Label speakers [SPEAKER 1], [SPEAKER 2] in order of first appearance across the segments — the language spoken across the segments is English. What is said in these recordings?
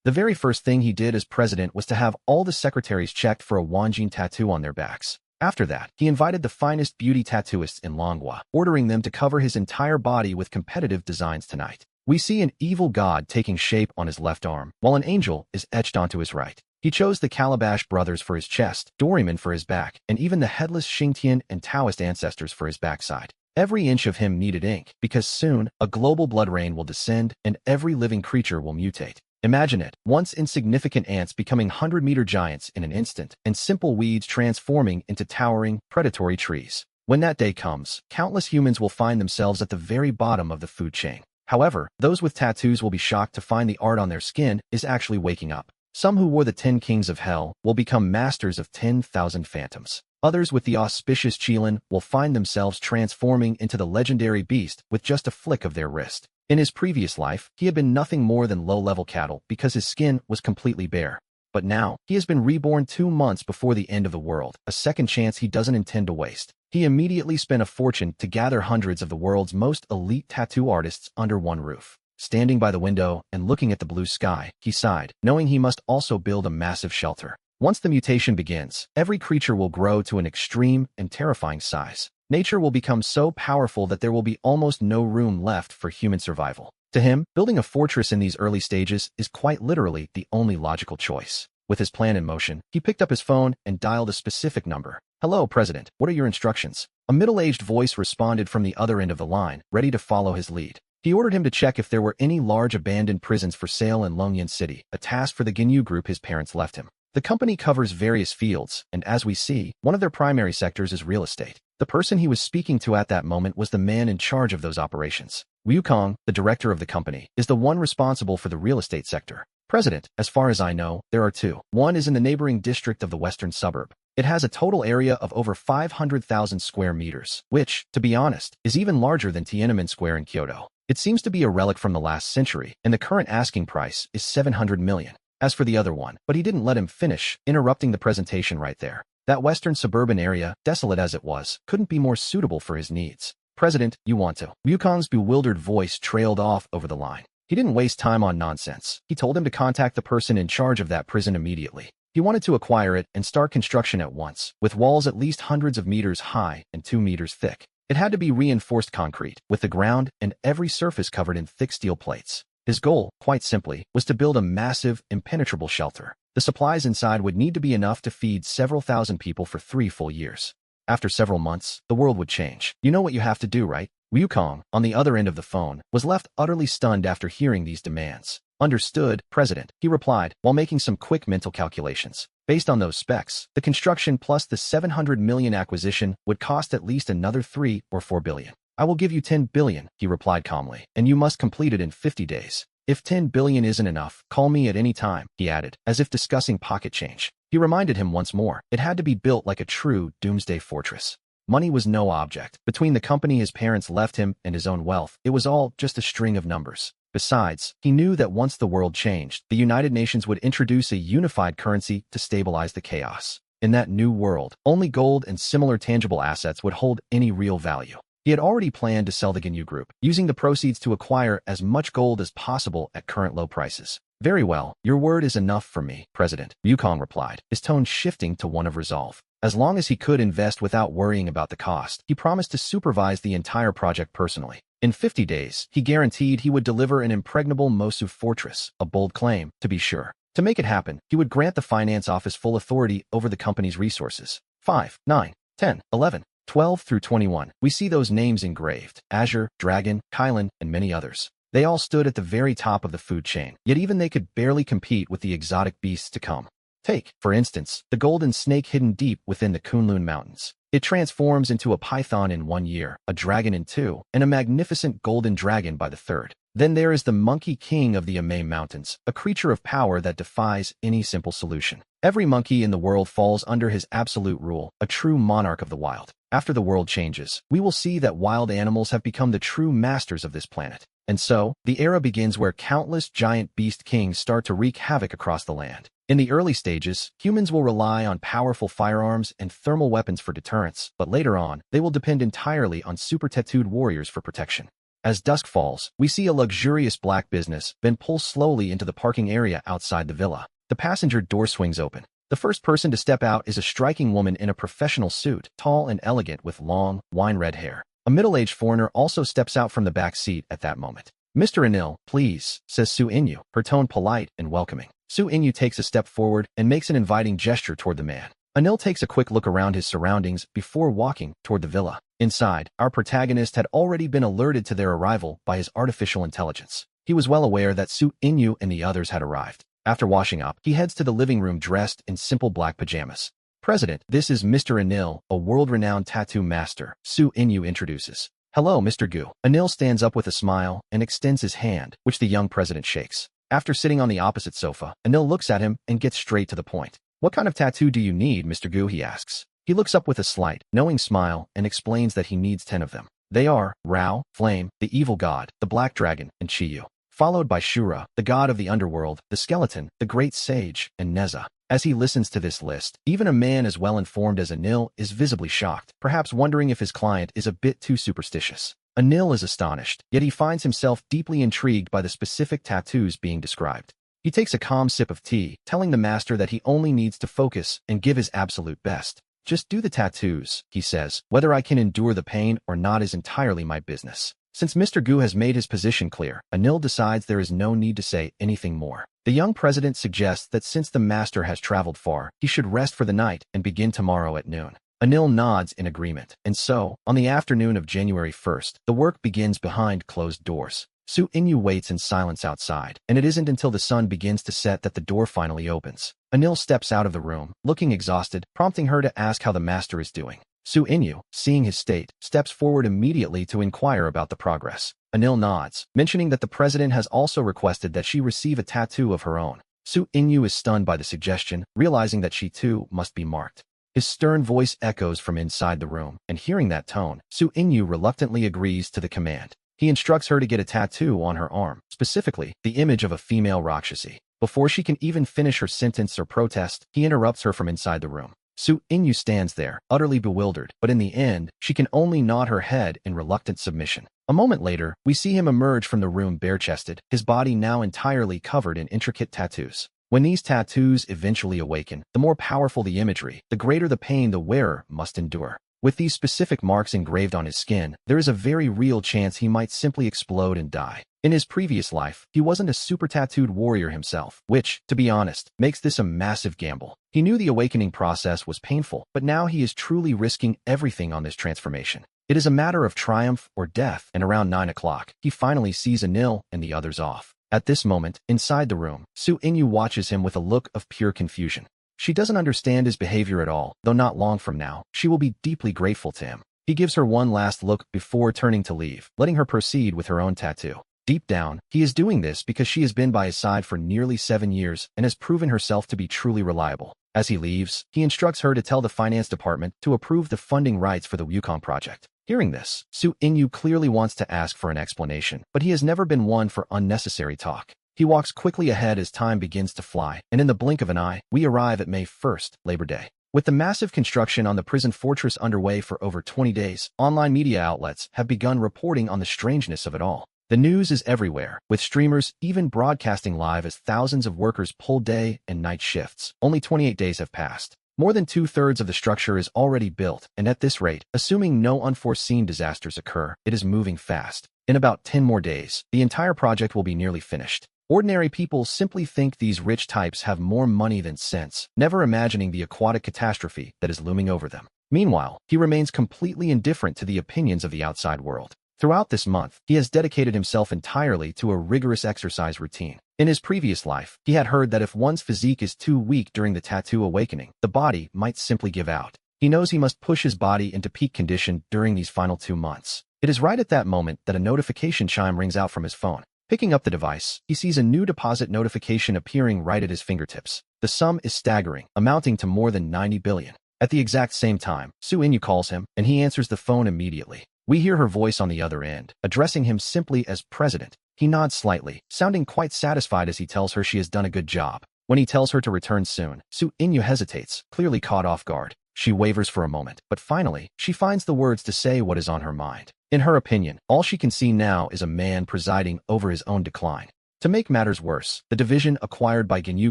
[SPEAKER 1] The very first thing he did as president was to have all the secretaries checked for a Wanjin tattoo on their backs. After that, he invited the finest beauty tattooists in Manhwa, ordering them to cover his entire body with competitive designs tonight. We see an evil god taking shape on his left arm, while an angel is etched onto his right. He chose the Calabash brothers for his chest, Doraemon for his back, and even the headless Xingtian and Taoist ancestors for his backside. Every inch of him needed ink, because soon, a global blood rain will descend and every living creature will mutate. Imagine it, once insignificant ants becoming 100-meter giants in an instant, and simple weeds transforming into towering, predatory trees. When that day comes, countless humans will find themselves at the very bottom of the food chain. However, those with tattoos will be shocked to find the art on their skin is actually waking up. Some who wore the 10 Kings of Hell will become masters of 10,000 phantoms. Others with the auspicious Qilin will find themselves transforming into the legendary beast with just a flick of their wrist. In his previous life, he had been nothing more than low-level cattle because his skin was completely bare. But now, he has been reborn 2 months before the end of the world, a second chance he doesn't intend to waste. He immediately spent a fortune to gather hundreds of the world's most elite tattoo artists under one roof. Standing by the window and looking at the blue sky, he sighed, knowing he must also build a massive shelter. Once the mutation begins, every creature will grow to an extreme and terrifying size. Nature will become so powerful that there will be almost no room left for human survival. To him, building a fortress in these early stages is quite literally the only logical choice. With his plan in motion, he picked up his phone and dialed a specific number. "Hello, President. What are your instructions?" A middle-aged voice responded from the other end of the line, ready to follow his lead. He ordered him to check if there were any large abandoned prisons for sale in Longyan City, a task for the Ginyu group his parents left him. The company covers various fields, and as we see, one of their primary sectors is real estate. The person he was speaking to at that moment was the man in charge of those operations. Wukong, the director of the company, is the one responsible for the real estate sector. "President, as far as I know, there are 2. One is in the neighboring district of the western suburb. It has a total area of over 500,000 square meters, which, to be honest, is even larger than Tiananmen Square in Kyoto. It seems to be a relic from the last century, and the current asking price is 700 million. As for the other one, but he didn't let him finish, interrupting the presentation right there. That western suburban area, desolate as it was, couldn't be more suitable for his needs. "President, you want to." Wukong's bewildered voice trailed off over the line. He didn't waste time on nonsense. He told him to contact the person in charge of that prison immediately. He wanted to acquire it and start construction at once, with walls at least hundreds of meters high and 2 meters thick. It had to be reinforced concrete, with the ground and every surface covered in thick steel plates. His goal, quite simply, was to build a massive, impenetrable shelter. The supplies inside would need to be enough to feed several thousand people for 3 full years. After several months, the world would change. You know what you have to do, right? Wukong, on the other end of the phone, was left utterly stunned after hearing these demands. "Understood, President," he replied, while making some quick mental calculations. Based on those specs, the construction plus the 700 million acquisition would cost at least another 3 or 4 billion. "I will give you 10 billion, he replied calmly, "and you must complete it in 50 days. If 10 billion isn't enough, call me at any time," he added, as if discussing pocket change. He reminded him once more, it had to be built like a true doomsday fortress. Money was no object. Between the company his parents left him and his own wealth, it was all just a string of numbers. Besides, he knew that once the world changed, the United Nations would introduce a unified currency to stabilize the chaos. In that new world, only gold and similar tangible assets would hold any real value. He had already planned to sell the Ginyu Group, using the proceeds to acquire as much gold as possible at current low prices. "Very well, your word is enough for me, President," Wukong replied, his tone shifting to one of resolve. As long as he could invest without worrying about the cost, he promised to supervise the entire project personally. In 50 days, he guaranteed he would deliver an impregnable Mosu fortress, a bold claim, to be sure. To make it happen, he would grant the finance office full authority over the company's resources. 5, 9, 10, 11, 12 through 21. We see those names engraved: Azure, Dragon, Kylan, and many others. They all stood at the very top of the food chain, yet even they could barely compete with the exotic beasts to come. Take, for instance, the golden snake hidden deep within the Kunlun Mountains. It transforms into a python in 1 year, a dragon in 2, and a magnificent golden dragon by the 3rd. Then there is the monkey king of the Amay Mountains, a creature of power that defies any simple solution. Every monkey in the world falls under his absolute rule, a true monarch of the wild. After the world changes, we will see that wild animals have become the true masters of this planet. And so, the era begins where countless giant beast kings start to wreak havoc across the land. In the early stages, humans will rely on powerful firearms and thermal weapons for deterrence, but later on, they will depend entirely on super tattooed warriors for protection. As dusk falls, we see a luxurious black business van pull slowly into the parking area outside the villa. The passenger door swings open. The first person to step out is a striking woman in a professional suit, tall and elegant with long, wine-red hair. A middle-aged foreigner also steps out from the back seat at that moment. "Mr. Anil, please," says Su Inyu, her tone polite and welcoming. Su Inyu takes a step forward and makes an inviting gesture toward the man. Anil takes a quick look around his surroundings before walking toward the villa. Inside, our protagonist had already been alerted to their arrival by his artificial intelligence. He was well aware that Su Inyu and the others had arrived. After washing up, he heads to the living room dressed in simple black pajamas. "President, this is Mr. Anil, a world-renowned tattoo master," Su Inyu introduces. "Hello, Mr. Gu." Anil stands up with a smile and extends his hand, which the young president shakes. After sitting on the opposite sofa, Anil looks at him and gets straight to the point. "What kind of tattoo do you need, Mr. Gu?" he asks. He looks up with a slight, knowing smile and explains that he needs 10 of them. They are Rao, Flame, the Evil God, the Black Dragon, and Chiyu, followed by Shura, the god of the underworld, the Skeleton, the Great Sage, and Neza. As he listens to this list, even a man as well-informed as Anil is visibly shocked, perhaps wondering if his client is a bit too superstitious. Anil is astonished, yet he finds himself deeply intrigued by the specific tattoos being described. He takes a calm sip of tea, telling the master that he only needs to focus and give his absolute best. "Just do the tattoos," he says. "Whether I can endure the pain or not is entirely my business." Since Mr. Gu has made his position clear, Anil decides there is no need to say anything more. The young president suggests that since the master has traveled far, he should rest for the night and begin tomorrow at noon. Anil nods in agreement, and so, on the afternoon of January 1st, the work begins behind closed doors. Su Inyu waits in silence outside, and it isn't until the sun begins to set that the door finally opens. Anil steps out of the room, looking exhausted, prompting her to ask how the master is doing. Su Inyu, seeing his state, steps forward immediately to inquire about the progress. Anil nods, mentioning that the president has also requested that she receive a tattoo of her own. Su Inyu is stunned by the suggestion, realizing that she too must be marked. His stern voice echoes from inside the room, and hearing that tone, Su Inyu reluctantly agrees to the command. He instructs her to get a tattoo on her arm, specifically, the image of a female Rakshasi. Before she can even finish her sentence or protest, he interrupts her from inside the room. Su Inyu stands there, utterly bewildered, but in the end, she can only nod her head in reluctant submission. A moment later, we see him emerge from the room bare-chested, his body now entirely covered in intricate tattoos. When these tattoos eventually awaken, the more powerful the imagery, the greater the pain the wearer must endure. With these specific marks engraved on his skin, there is a very real chance he might simply explode and die. In his previous life, he wasn't a super-tattooed warrior himself, which, to be honest, makes this a massive gamble. He knew the awakening process was painful, but now he is truly risking everything on this transformation. It is a matter of triumph or death, and around 9 o'clock, he finally sees Anil and the others off. At this moment, inside the room, Su Inyu watches him with a look of pure confusion. She doesn't understand his behavior at all, though not long from now, she will be deeply grateful to him. He gives her one last look before turning to leave, letting her proceed with her own tattoo. Deep down, he is doing this because she has been by his side for nearly 7 years and has proven herself to be truly reliable. As he leaves, he instructs her to tell the finance department to approve the funding rights for the Wukong project. Hearing this, Su Inyu clearly wants to ask for an explanation, but he has never been one for unnecessary talk. He walks quickly ahead as time begins to fly, and in the blink of an eye, we arrive at May 1st, Labor Day. With the massive construction on the prison fortress underway for over 20 days, online media outlets have begun reporting on the strangeness of it all. The news is everywhere, with streamers even broadcasting live as thousands of workers pull day and night shifts. Only 28 days have passed. More than 2/3 of the structure is already built, and at this rate, assuming no unforeseen disasters occur, it is moving fast. In about 10 more days, the entire project will be nearly finished. Ordinary people simply think these rich types have more money than sense, never imagining the aquatic catastrophe that is looming over them. Meanwhile, he remains completely indifferent to the opinions of the outside world. Throughout this month, he has dedicated himself entirely to a rigorous exercise routine. In his previous life, he had heard that if one's physique is too weak during the tattoo awakening, the body might simply give out. He knows he must push his body into peak condition during these final 2 months. It is right at that moment that a notification chime rings out from his phone. Picking up the device, he sees a new deposit notification appearing right at his fingertips. The sum is staggering, amounting to more than 90 billion. At the exact same time, Su Inyu calls him, and he answers the phone immediately. We hear her voice on the other end, addressing him simply as President. He nods slightly, sounding quite satisfied as he tells her she has done a good job. When he tells her to return soon, Su Inyu hesitates, clearly caught off guard. She wavers for a moment, but finally, she finds the words to say what is on her mind. In her opinion, all she can see now is a man presiding over his own decline. To make matters worse, the division acquired by Ginyu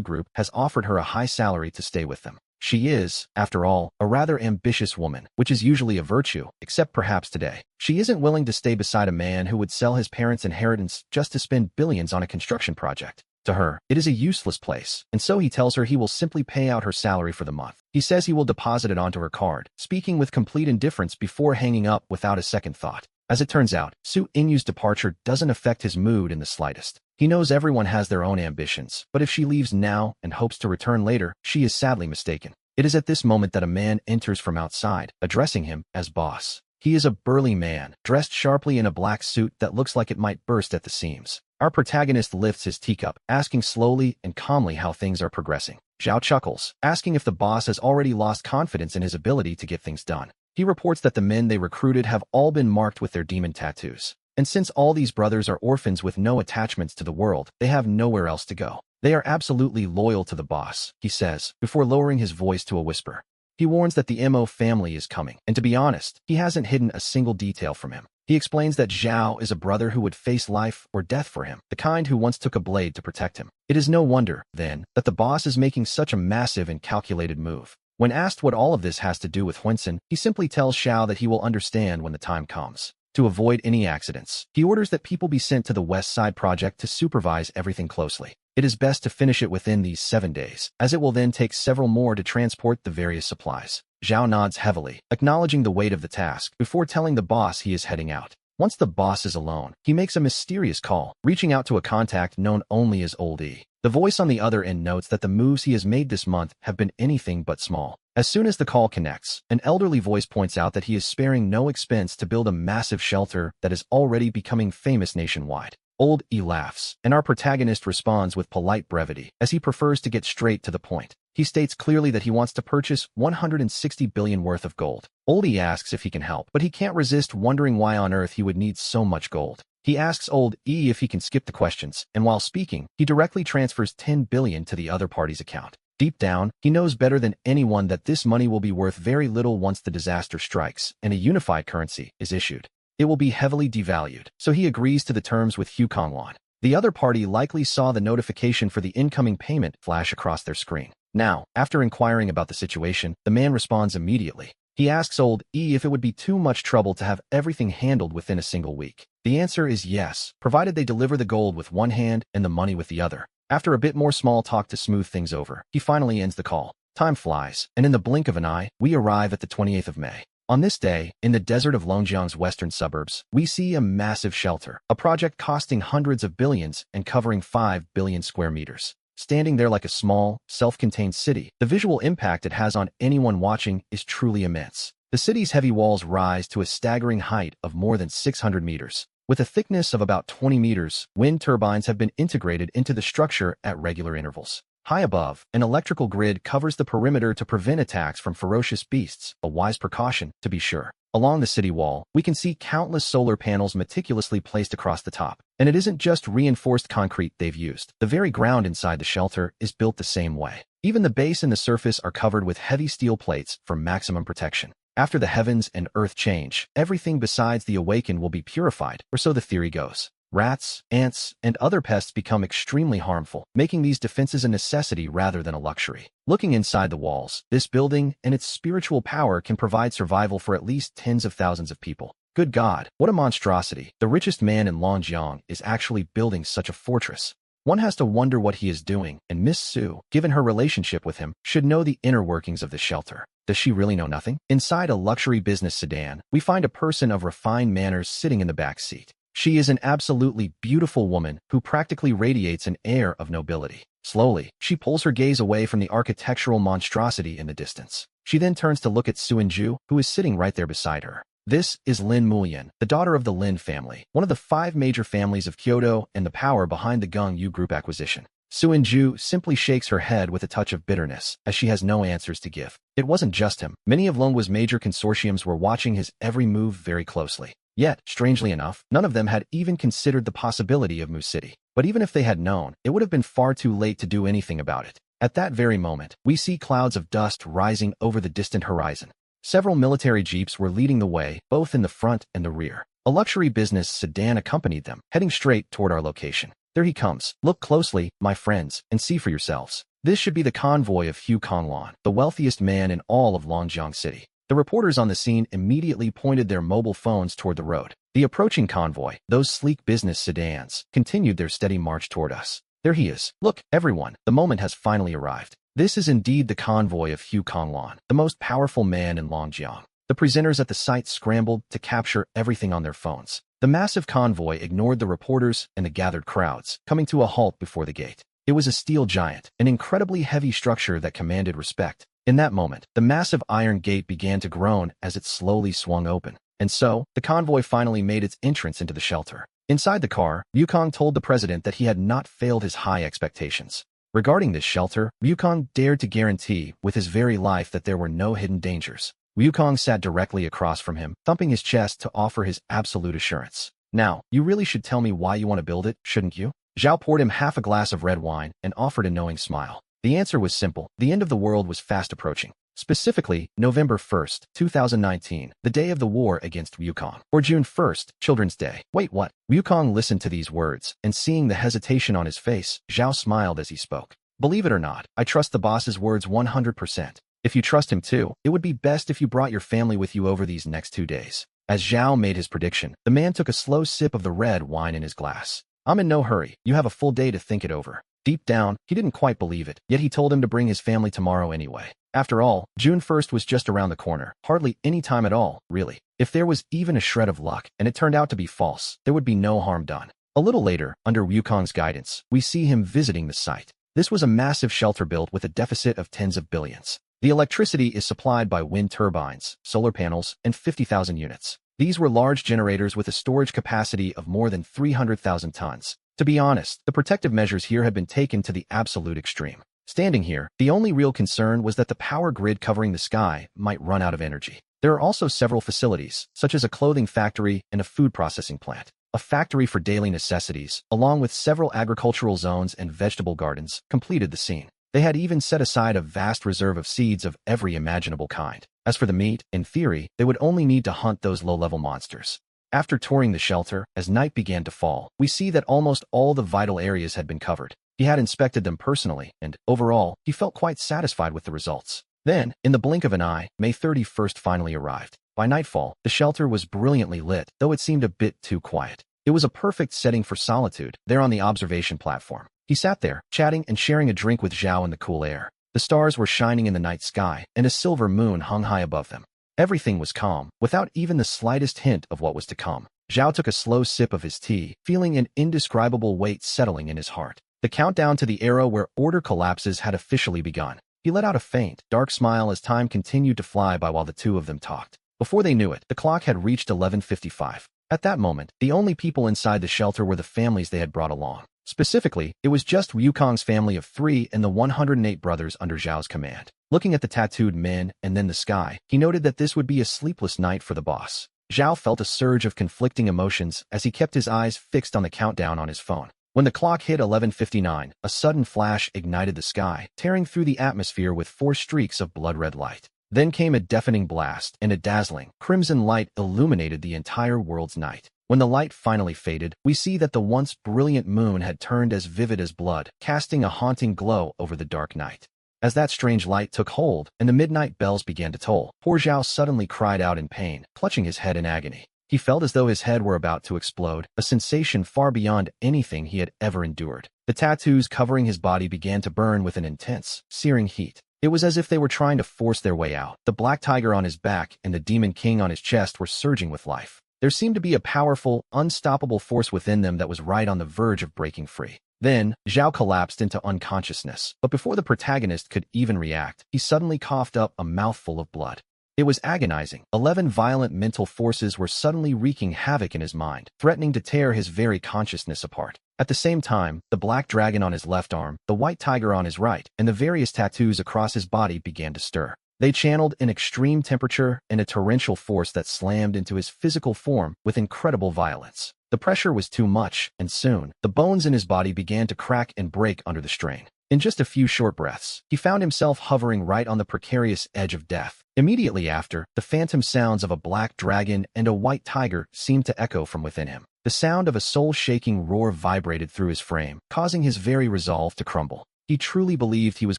[SPEAKER 1] Group has offered her a high salary to stay with them. She is, after all, a rather ambitious woman, which is usually a virtue, except perhaps today. She isn't willing to stay beside a man who would sell his parents' inheritance just to spend billions on a construction project. To her, it is a useless place, and so he tells her he will simply pay out her salary for the month. He says he will deposit it onto her card, speaking with complete indifference before hanging up without a second thought. As it turns out, Su Inyu's departure doesn't affect his mood in the slightest. He knows everyone has their own ambitions, but if she leaves now and hopes to return later, she is sadly mistaken. It is at this moment that a man enters from outside, addressing him as boss. He is a burly man, dressed sharply in a black suit that looks like it might burst at the seams. Our protagonist lifts his teacup, asking slowly and calmly how things are progressing. Zhao chuckles, asking if the boss has already lost confidence in his ability to get things done. He reports that the men they recruited have all been marked with their demon tattoos. And since all these brothers are orphans with no attachments to the world, they have nowhere else to go. They are absolutely loyal to the boss, he says, before lowering his voice to a whisper. He warns that the Mo family is coming, and to be honest, he hasn't hidden a single detail from him. He explains that Zhao is a brother who would face life or death for him, the kind who once took a blade to protect him. It is no wonder, then, that the boss is making such a massive and calculated move. When asked what all of this has to do with Huensen, he simply tells Xiao that he will understand when the time comes. To avoid any accidents, he orders that people be sent to the West Side Project to supervise everything closely. It is best to finish it within these 7 days, as it will then take several more to transport the various supplies. Zhao nods heavily, acknowledging the weight of the task, before telling the boss he is heading out. Once the boss is alone, he makes a mysterious call, reaching out to a contact known only as Old E. The voice on the other end notes that the moves he has made this month have been anything but small. As soon as the call connects, an elderly voice points out that he is sparing no expense to build a massive shelter that is already becoming famous nationwide. Old E laughs, and our protagonist responds with polite brevity, as he prefers to get straight to the point. He states clearly that he wants to purchase 160 billion worth of gold. Old E asks if he can help, but he can't resist wondering why on earth he would need so much gold. He asks Old E if he can skip the questions, and while speaking, he directly transfers 10 billion to the other party's account. Deep down, he knows better than anyone that this money will be worth very little once the disaster strikes and a unified currency is issued. It will be heavily devalued, so he agrees to the terms with Hukonglon. The other party likely saw the notification for the incoming payment flash across their screen. Now, after inquiring about the situation, the man responds immediately. He asks Old E if it would be too much trouble to have everything handled within a single week. The answer is yes, provided they deliver the gold with one hand and the money with the other. After a bit more small talk to smooth things over, he finally ends the call. Time flies, and in the blink of an eye, we arrive at the 28th of May. On this day, in the desert of Longjiang's western suburbs, we see a massive shelter, a project costing hundreds of billions and covering 5 billion square meters. Standing there like a small, self-contained city, the visual impact it has on anyone watching is truly immense. The city's heavy walls rise to a staggering height of more than 600 meters. With a thickness of about 20 meters, wind turbines have been integrated into the structure at regular intervals. High above, an electrical grid covers the perimeter to prevent attacks from ferocious beasts, a wise precaution, to be sure. Along the city wall, we can see countless solar panels meticulously placed across the top. And it isn't just reinforced concrete they've used. The very ground inside the shelter is built the same way. Even the base and the surface are covered with heavy steel plates for maximum protection. After the heavens and earth change, everything besides the awakened will be purified, or so the theory goes. Rats, ants, and other pests become extremely harmful, making these defenses a necessity rather than a luxury. Looking inside the walls, this building and its spiritual power can provide survival for at least tens of thousands of people. Good God, what a monstrosity. The richest man in Longjiang is actually building such a fortress. One has to wonder what he is doing, and Miss Su, given her relationship with him, should know the inner workings of the shelter. Does she really know nothing? Inside a luxury business sedan, we find a person of refined manners sitting in the back seat. She is an absolutely beautiful woman who practically radiates an air of nobility. Slowly, she pulls her gaze away from the architectural monstrosity in the distance. She then turns to look at Suinju, who is sitting right there beside her. This is Lin Mulian, the daughter of the Lin family, one of the 5 major families of Kyoto and the power behind the Gongyu Group acquisition. Suinju simply shakes her head with a touch of bitterness, as she has no answers to give. It wasn't just him. Many of Longwa's major consortiums were watching his every move very closely. Yet, strangely enough, none of them had even considered the possibility of Mu City. But even if they had known, it would have been far too late to do anything about it. At that very moment, we see clouds of dust rising over the distant horizon. Several military jeeps were leading the way, both in the front and the rear. A luxury business sedan accompanied them, heading straight toward our location. There he comes. Look closely, my friends, and see for yourselves. This should be the convoy of Hugh Konglan, the wealthiest man in all of Longjiang City. The reporters on the scene immediately pointed their mobile phones toward the road. The approaching convoy, those sleek business sedans, continued their steady march toward us. There he is. Look, everyone, the moment has finally arrived. This is indeed the convoy of Hugh Konglan, the most powerful man in Longjiang. The presenters at the site scrambled to capture everything on their phones. The massive convoy ignored the reporters and the gathered crowds, coming to a halt before the gate. It was a steel giant, an incredibly heavy structure that commanded respect. In that moment, the massive iron gate began to groan as it slowly swung open. And so, the convoy finally made its entrance into the shelter. Inside the car, Wukong told the president that he had not failed his high expectations. Regarding this shelter, Wukong dared to guarantee with his very life that there were no hidden dangers. Wukong sat directly across from him, thumping his chest to offer his absolute assurance. Now, you really should tell me why you want to build it, shouldn't you? Zhao poured him half a glass of red wine and offered a knowing smile. The answer was simple. The end of the world was fast approaching. Specifically, November 1st, 2019, the day of the war against Wukong. Or June 1st, Children's Day. Wait, what? Wukong listened to these words, and seeing the hesitation on his face, Zhao smiled as he spoke. Believe it or not, I trust the boss's words 100%. If you trust him too, it would be best if you brought your family with you over these next 2 days. As Zhao made his prediction, the man took a slow sip of the red wine in his glass. I'm in no hurry. You have a full day to think it over. Deep down, he didn't quite believe it, yet he told him to bring his family tomorrow anyway. After all, June 1st was just around the corner, hardly any time at all, really. If there was even a shred of luck, and it turned out to be false, there would be no harm done. A little later, under Wukong's guidance, we see him visiting the site. This was a massive shelter built with a deficit of tens of billions. The electricity is supplied by wind turbines, solar panels, and 50,000 units. These were large generators with a storage capacity of more than 300,000 tons. To be honest, the protective measures here had been taken to the absolute extreme. Standing here, the only real concern was that the power grid covering the sky might run out of energy. There are also several facilities, such as a clothing factory and a food processing plant. A factory for daily necessities, along with several agricultural zones and vegetable gardens, completed the scene. They had even set aside a vast reserve of seeds of every imaginable kind. As for the meat, in theory, they would only need to hunt those low-level monsters. After touring the shelter, as night began to fall, we see that almost all the vital areas had been covered. He had inspected them personally, and, overall, he felt quite satisfied with the results. Then, in the blink of an eye, May 31st finally arrived. By nightfall, the shelter was brilliantly lit, though it seemed a bit too quiet. It was a perfect setting for solitude, there on the observation platform. He sat there, chatting and sharing a drink with Zhao in the cool air. The stars were shining in the night sky, and a silver moon hung high above them. Everything was calm, without even the slightest hint of what was to come. Zhao took a slow sip of his tea, feeling an indescribable weight settling in his heart. The countdown to the era where order collapses had officially begun. He let out a faint, dark smile as time continued to fly by while the two of them talked. Before they knew it, the clock had reached 11:55. At that moment, the only people inside the shelter were the families they had brought along. Specifically, it was just Wukong's family of 3 and the 108 brothers under Zhao's command. Looking at the tattooed men and then the sky, he noted that this would be a sleepless night for the boss. Zhao felt a surge of conflicting emotions as he kept his eyes fixed on the countdown on his phone. When the clock hit 11:59, a sudden flash ignited the sky, tearing through the atmosphere with 4 streaks of blood-red light. Then came a deafening blast, and a dazzling, crimson light illuminated the entire world's night. When the light finally faded, we see that the once brilliant moon had turned as vivid as blood, casting a haunting glow over the dark night. As that strange light took hold and the midnight bells began to toll, poor Zhao suddenly cried out in pain, clutching his head in agony. He felt as though his head were about to explode, a sensation far beyond anything he had ever endured. The tattoos covering his body began to burn with an intense, searing heat. It was as if they were trying to force their way out. The black tiger on his back and the demon king on his chest were surging with life. There seemed to be a powerful, unstoppable force within them that was right on the verge of breaking free. Then, Zhao collapsed into unconsciousness, but before the protagonist could even react, he suddenly coughed up a mouthful of blood. It was agonizing. 11 violent mental forces were suddenly wreaking havoc in his mind, threatening to tear his very consciousness apart. At the same time, the black dragon on his left arm, the white tiger on his right, and the various tattoos across his body began to stir. They channeled an extreme temperature and a torrential force that slammed into his physical form with incredible violence. The pressure was too much, and soon, the bones in his body began to crack and break under the strain. In just a few short breaths, he found himself hovering right on the precarious edge of death. Immediately after, the phantom sounds of a black dragon and a white tiger seemed to echo from within him. The sound of a soul-shaking roar vibrated through his frame, causing his very resolve to crumble. He truly believed he was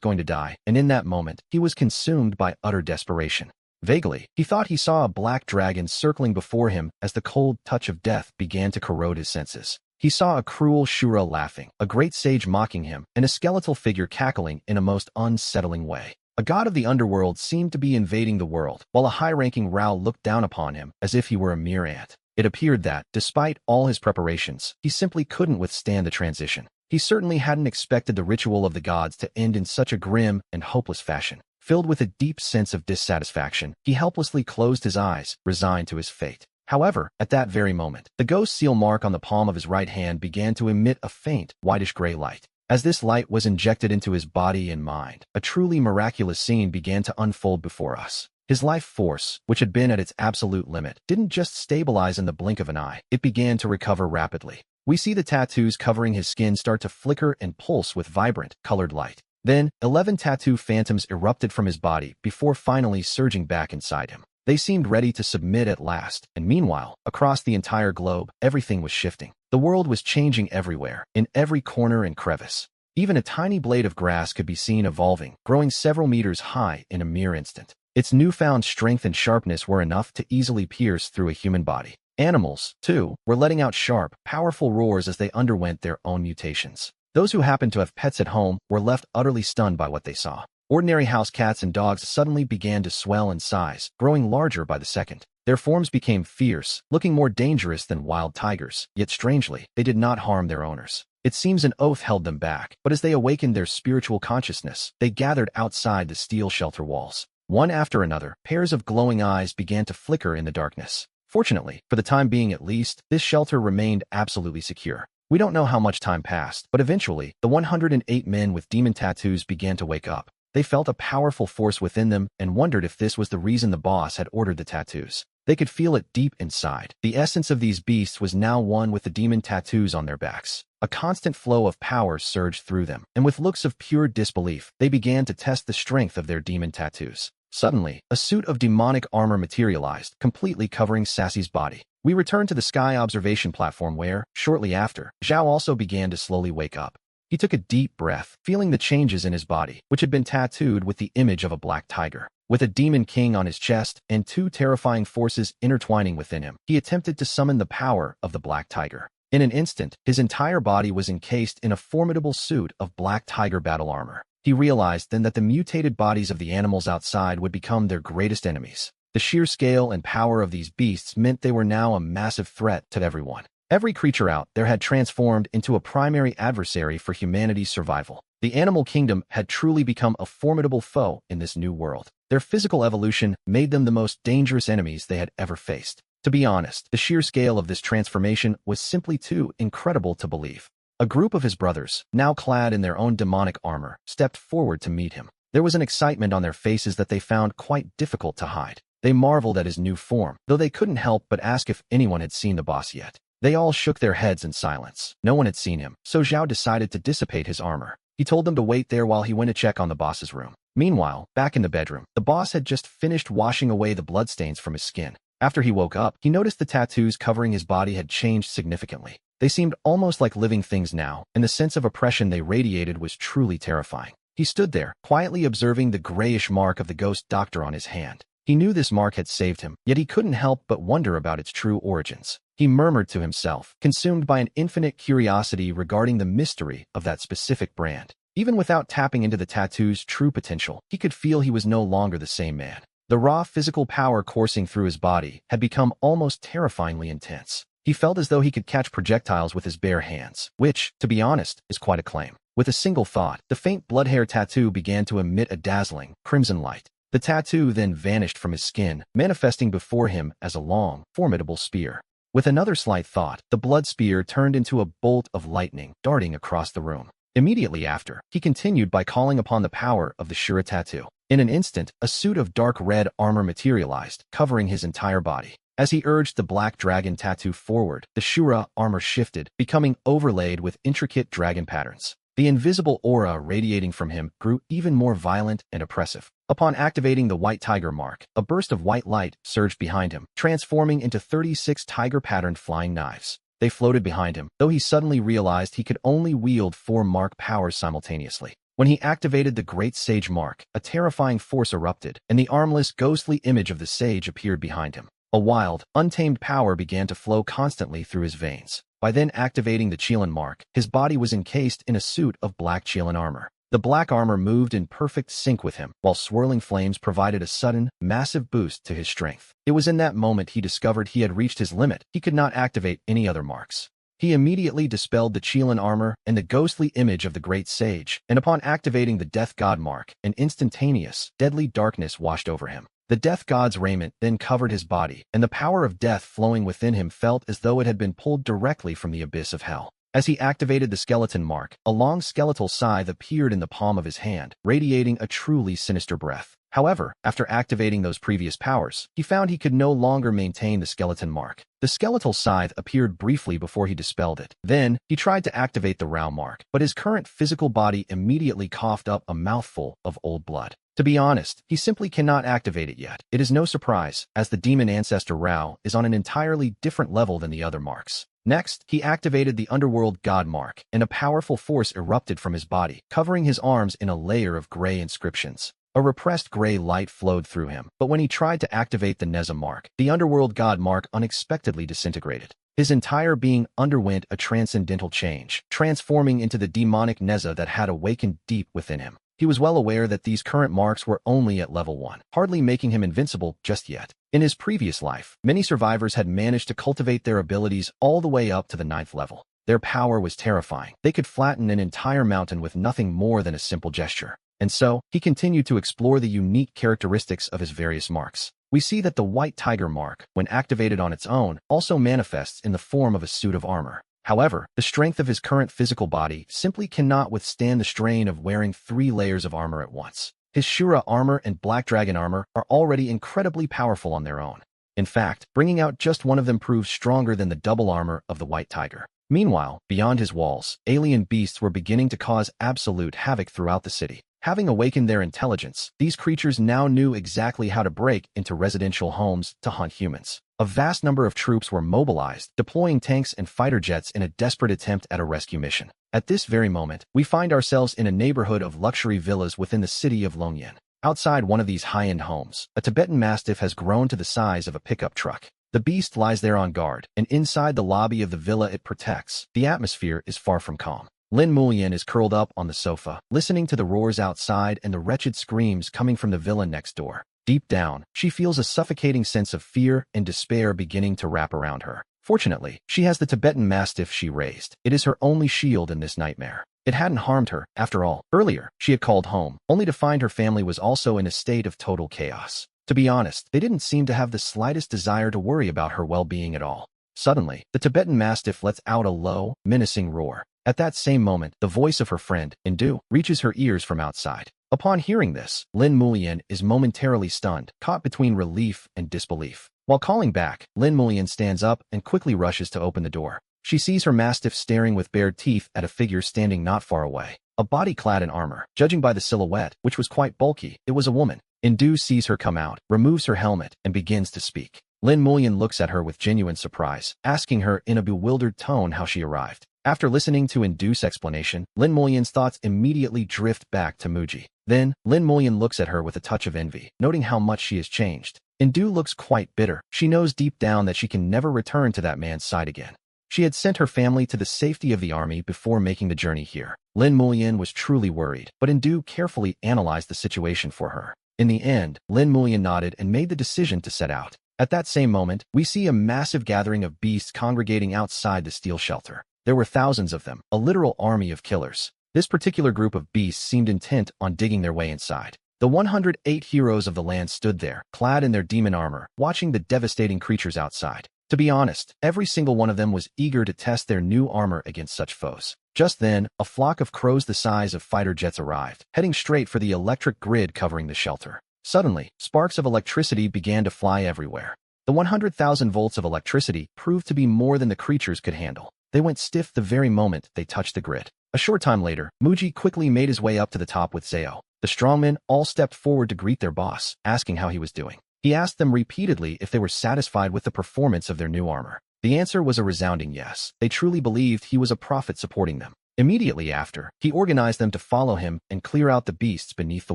[SPEAKER 1] going to die, and in that moment, he was consumed by utter desperation. Vaguely, he thought he saw a black dragon circling before him as the cold touch of death began to corrode his senses. He saw a cruel Shura laughing, a great sage mocking him, and a skeletal figure cackling in a most unsettling way. A god of the underworld seemed to be invading the world, while a high-ranking Rao looked down upon him as if he were a mere ant. It appeared that, despite all his preparations, he simply couldn't withstand the transition. He certainly hadn't expected the ritual of the gods to end in such a grim and hopeless fashion. Filled with a deep sense of dissatisfaction, he helplessly closed his eyes, resigned to his fate. However, at that very moment, the ghost seal mark on the palm of his right hand began to emit a faint, whitish-gray light. As this light was injected into his body and mind, a truly miraculous scene began to unfold before us. His life force, which had been at its absolute limit, didn't just stabilize in the blink of an eye, it began to recover rapidly. We see the tattoos covering his skin start to flicker and pulse with vibrant, colored light. Then, 11 tattoo phantoms erupted from his body before finally surging back inside him. They seemed ready to submit at last, and meanwhile, across the entire globe, everything was shifting. The world was changing everywhere, in every corner and crevice. Even a tiny blade of grass could be seen evolving, growing several meters high in a mere instant. Its newfound strength and sharpness were enough to easily pierce through a human body. Animals, too, were letting out sharp, powerful roars as they underwent their own mutations. Those who happened to have pets at home were left utterly stunned by what they saw. Ordinary house cats and dogs suddenly began to swell in size, growing larger by the second. Their forms became fierce, looking more dangerous than wild tigers, yet strangely, they did not harm their owners. It seems an oath held them back, but as they awakened their spiritual consciousness, they gathered outside the steel shelter walls. One after another, pairs of glowing eyes began to flicker in the darkness. Fortunately, for the time being at least, this shelter remained absolutely secure. We don't know how much time passed, but eventually, the 108 men with demon tattoos began to wake up. They felt a powerful force within them and wondered if this was the reason the boss had ordered the tattoos. They could feel it deep inside. The essence of these beasts was now one with the demon tattoos on their backs. A constant flow of power surged through them, and with looks of pure disbelief, they began to test the strength of their demon tattoos. Suddenly, a suit of demonic armor materialized, completely covering Sassy's body. We returned to the sky observation platform where, shortly after, Zhao also began to slowly wake up. He took a deep breath, feeling the changes in his body, which had been tattooed with the image of a black tiger. With a demon king on his chest and two terrifying forces intertwining within him, he attempted to summon the power of the black tiger. In an instant, his entire body was encased in a formidable suit of black tiger battle armor. He realized then that the mutated bodies of the animals outside would become their greatest enemies. The sheer scale and power of these beasts meant they were now a massive threat to everyone. Every creature out there had transformed into a primary adversary for humanity's survival. The animal kingdom had truly become a formidable foe in this new world. Their physical evolution made them the most dangerous enemies they had ever faced. To be honest, the sheer scale of this transformation was simply too incredible to believe. A group of his brothers, now clad in their own demonic armor, stepped forward to meet him. There was an excitement on their faces that they found quite difficult to hide. They marveled at his new form, though they couldn't help but ask if anyone had seen the boss yet. They all shook their heads in silence. No one had seen him, so Zhao decided to dissipate his armor. He told them to wait there while he went to check on the boss's room. Meanwhile, back in the bedroom, the boss had just finished washing away the bloodstains from his skin. After he woke up, he noticed the tattoos covering his body had changed significantly. They seemed almost like living things now, and the sense of oppression they radiated was truly terrifying. He stood there, quietly observing the grayish mark of the ghost doctor on his hand. He knew this mark had saved him, yet he couldn't help but wonder about its true origins. He murmured to himself, consumed by an infinite curiosity regarding the mystery of that specific brand. Even without tapping into the tattoo's true potential, he could feel he was no longer the same man. The raw physical power coursing through his body had become almost terrifyingly intense. He felt as though he could catch projectiles with his bare hands, which, to be honest, is quite a claim. With a single thought, the faint blood hair tattoo began to emit a dazzling, crimson light. The tattoo then vanished from his skin, manifesting before him as a long, formidable spear. With another slight thought, the blood spear turned into a bolt of lightning, darting across the room. Immediately after, he continued by calling upon the power of the Shura tattoo. In an instant, a suit of dark red armor materialized, covering his entire body. As he urged the black dragon tattoo forward, the Shura armor shifted, becoming overlaid with intricate dragon patterns. The invisible aura radiating from him grew even more violent and oppressive. Upon activating the white tiger mark, a burst of white light surged behind him, transforming into 36 tiger-patterned flying knives. They floated behind him, though he suddenly realized he could only wield 4 mark powers simultaneously. When he activated the Great Sage Mark, a terrifying force erupted, and the armless, ghostly image of the sage appeared behind him. A wild, untamed power began to flow constantly through his veins. By then activating the Qilin Mark, his body was encased in a suit of black Qilin armor. The black armor moved in perfect sync with him, while swirling flames provided a sudden, massive boost to his strength. It was in that moment he discovered he had reached his limit. He could not activate any other marks. He immediately dispelled the Qilin armor and the ghostly image of the Great Sage, and upon activating the Death God Mark, an instantaneous, deadly darkness washed over him. The Death God's raiment then covered his body, and the power of death flowing within him felt as though it had been pulled directly from the abyss of hell. As he activated the Skeleton Mark, a long skeletal scythe appeared in the palm of his hand, radiating a truly sinister breath. However, after activating those previous powers, he found he could no longer maintain the Skeleton Mark. The skeletal scythe appeared briefly before he dispelled it. Then, he tried to activate the Rao Mark, but his current physical body immediately coughed up a mouthful of old blood. To be honest, he simply cannot activate it yet. It is no surprise, as the demon ancestor Rao is on an entirely different level than the other marks. Next, he activated the Underworld God Mark, and a powerful force erupted from his body, covering his arms in a layer of gray inscriptions. A repressed gray light flowed through him, but when he tried to activate the Neza Mark, the Underworld God Mark unexpectedly disintegrated. His entire being underwent a transcendental change, transforming into the demonic Neza that had awakened deep within him. He was well aware that these current marks were only at level 1, hardly making him invincible just yet. In his previous life, many survivors had managed to cultivate their abilities all the way up to the 9th level. Their power was terrifying. They could flatten an entire mountain with nothing more than a simple gesture. And so, he continued to explore the unique characteristics of his various marks. We see that the White Tiger Mark, when activated on its own, also manifests in the form of a suit of armor. However, the strength of his current physical body simply cannot withstand the strain of wearing 3 layers of armor at once. His Shura armor and Black Dragon armor are already incredibly powerful on their own. In fact, bringing out just one of them proves stronger than the double armor of the White Tiger. Meanwhile, beyond his walls, alien beasts were beginning to cause absolute havoc throughout the city. Having awakened their intelligence, these creatures now knew exactly how to break into residential homes to hunt humans. A vast number of troops were mobilized, deploying tanks and fighter jets in a desperate attempt at a rescue mission. At this very moment, we find ourselves in a neighborhood of luxury villas within the city of Longyan. Outside one of these high-end homes, a Tibetan Mastiff has grown to the size of a pickup truck. The beast lies there on guard, and inside the lobby of the villa it protects, the atmosphere is far from calm. Lin Mulian is curled up on the sofa, listening to the roars outside and the wretched screams coming from the villa next door. Deep down, she feels a suffocating sense of fear and despair beginning to wrap around her. Fortunately, she has the Tibetan Mastiff she raised. It is her only shield in this nightmare. It hadn't harmed her, after all. Earlier, she had called home, only to find her family was also in a state of total chaos. To be honest, they didn't seem to have the slightest desire to worry about her well-being at all. Suddenly, the Tibetan Mastiff lets out a low, menacing roar. At that same moment, the voice of her friend, Indu, reaches her ears from outside. Upon hearing this, Lin Mulian is momentarily stunned, caught between relief and disbelief. While calling back, Lin Mulian stands up and quickly rushes to open the door. She sees her mastiff staring with bared teeth at a figure standing not far away. A body clad in armor. Judging by the silhouette, which was quite bulky, it was a woman. Indu sees her come out, removes her helmet, and begins to speak. Lin Mulian looks at her with genuine surprise, asking her in a bewildered tone how she arrived. After listening to Indu's explanation, Lin Mulian's thoughts immediately drift back to Muji. Then, Lin Mulian looks at her with a touch of envy, noting how much she has changed. Indu looks quite bitter. She knows deep down that she can never return to that man's side again. She had sent her family to the safety of the army before making the journey here. Lin Mulian was truly worried, but Indu carefully analyzed the situation for her. In the end, Lin Mulian nodded and made the decision to set out. At that same moment, we see a massive gathering of beasts congregating outside the steel shelter. There were thousands of them, a literal army of killers. This particular group of beasts seemed intent on digging their way inside. The 108 heroes of the land stood there, clad in their demon armor, watching the devastating creatures outside. To be honest, every single one of them was eager to test their new armor against such foes. Just then, a flock of crows the size of fighter jets arrived, heading straight for the electric grid covering the shelter. Suddenly, sparks of electricity began to fly everywhere. The 100,000 volts of electricity proved to be more than the creatures could handle. They went stiff the very moment they touched the grid. A short time later, Muji quickly made his way up to the top with Zeo. The strongmen all stepped forward to greet their boss, asking how he was doing. He asked them repeatedly if they were satisfied with the performance of their new armor. The answer was a resounding yes. They truly believed he was a prophet supporting them. Immediately after, he organized them to follow him and clear out the beasts beneath the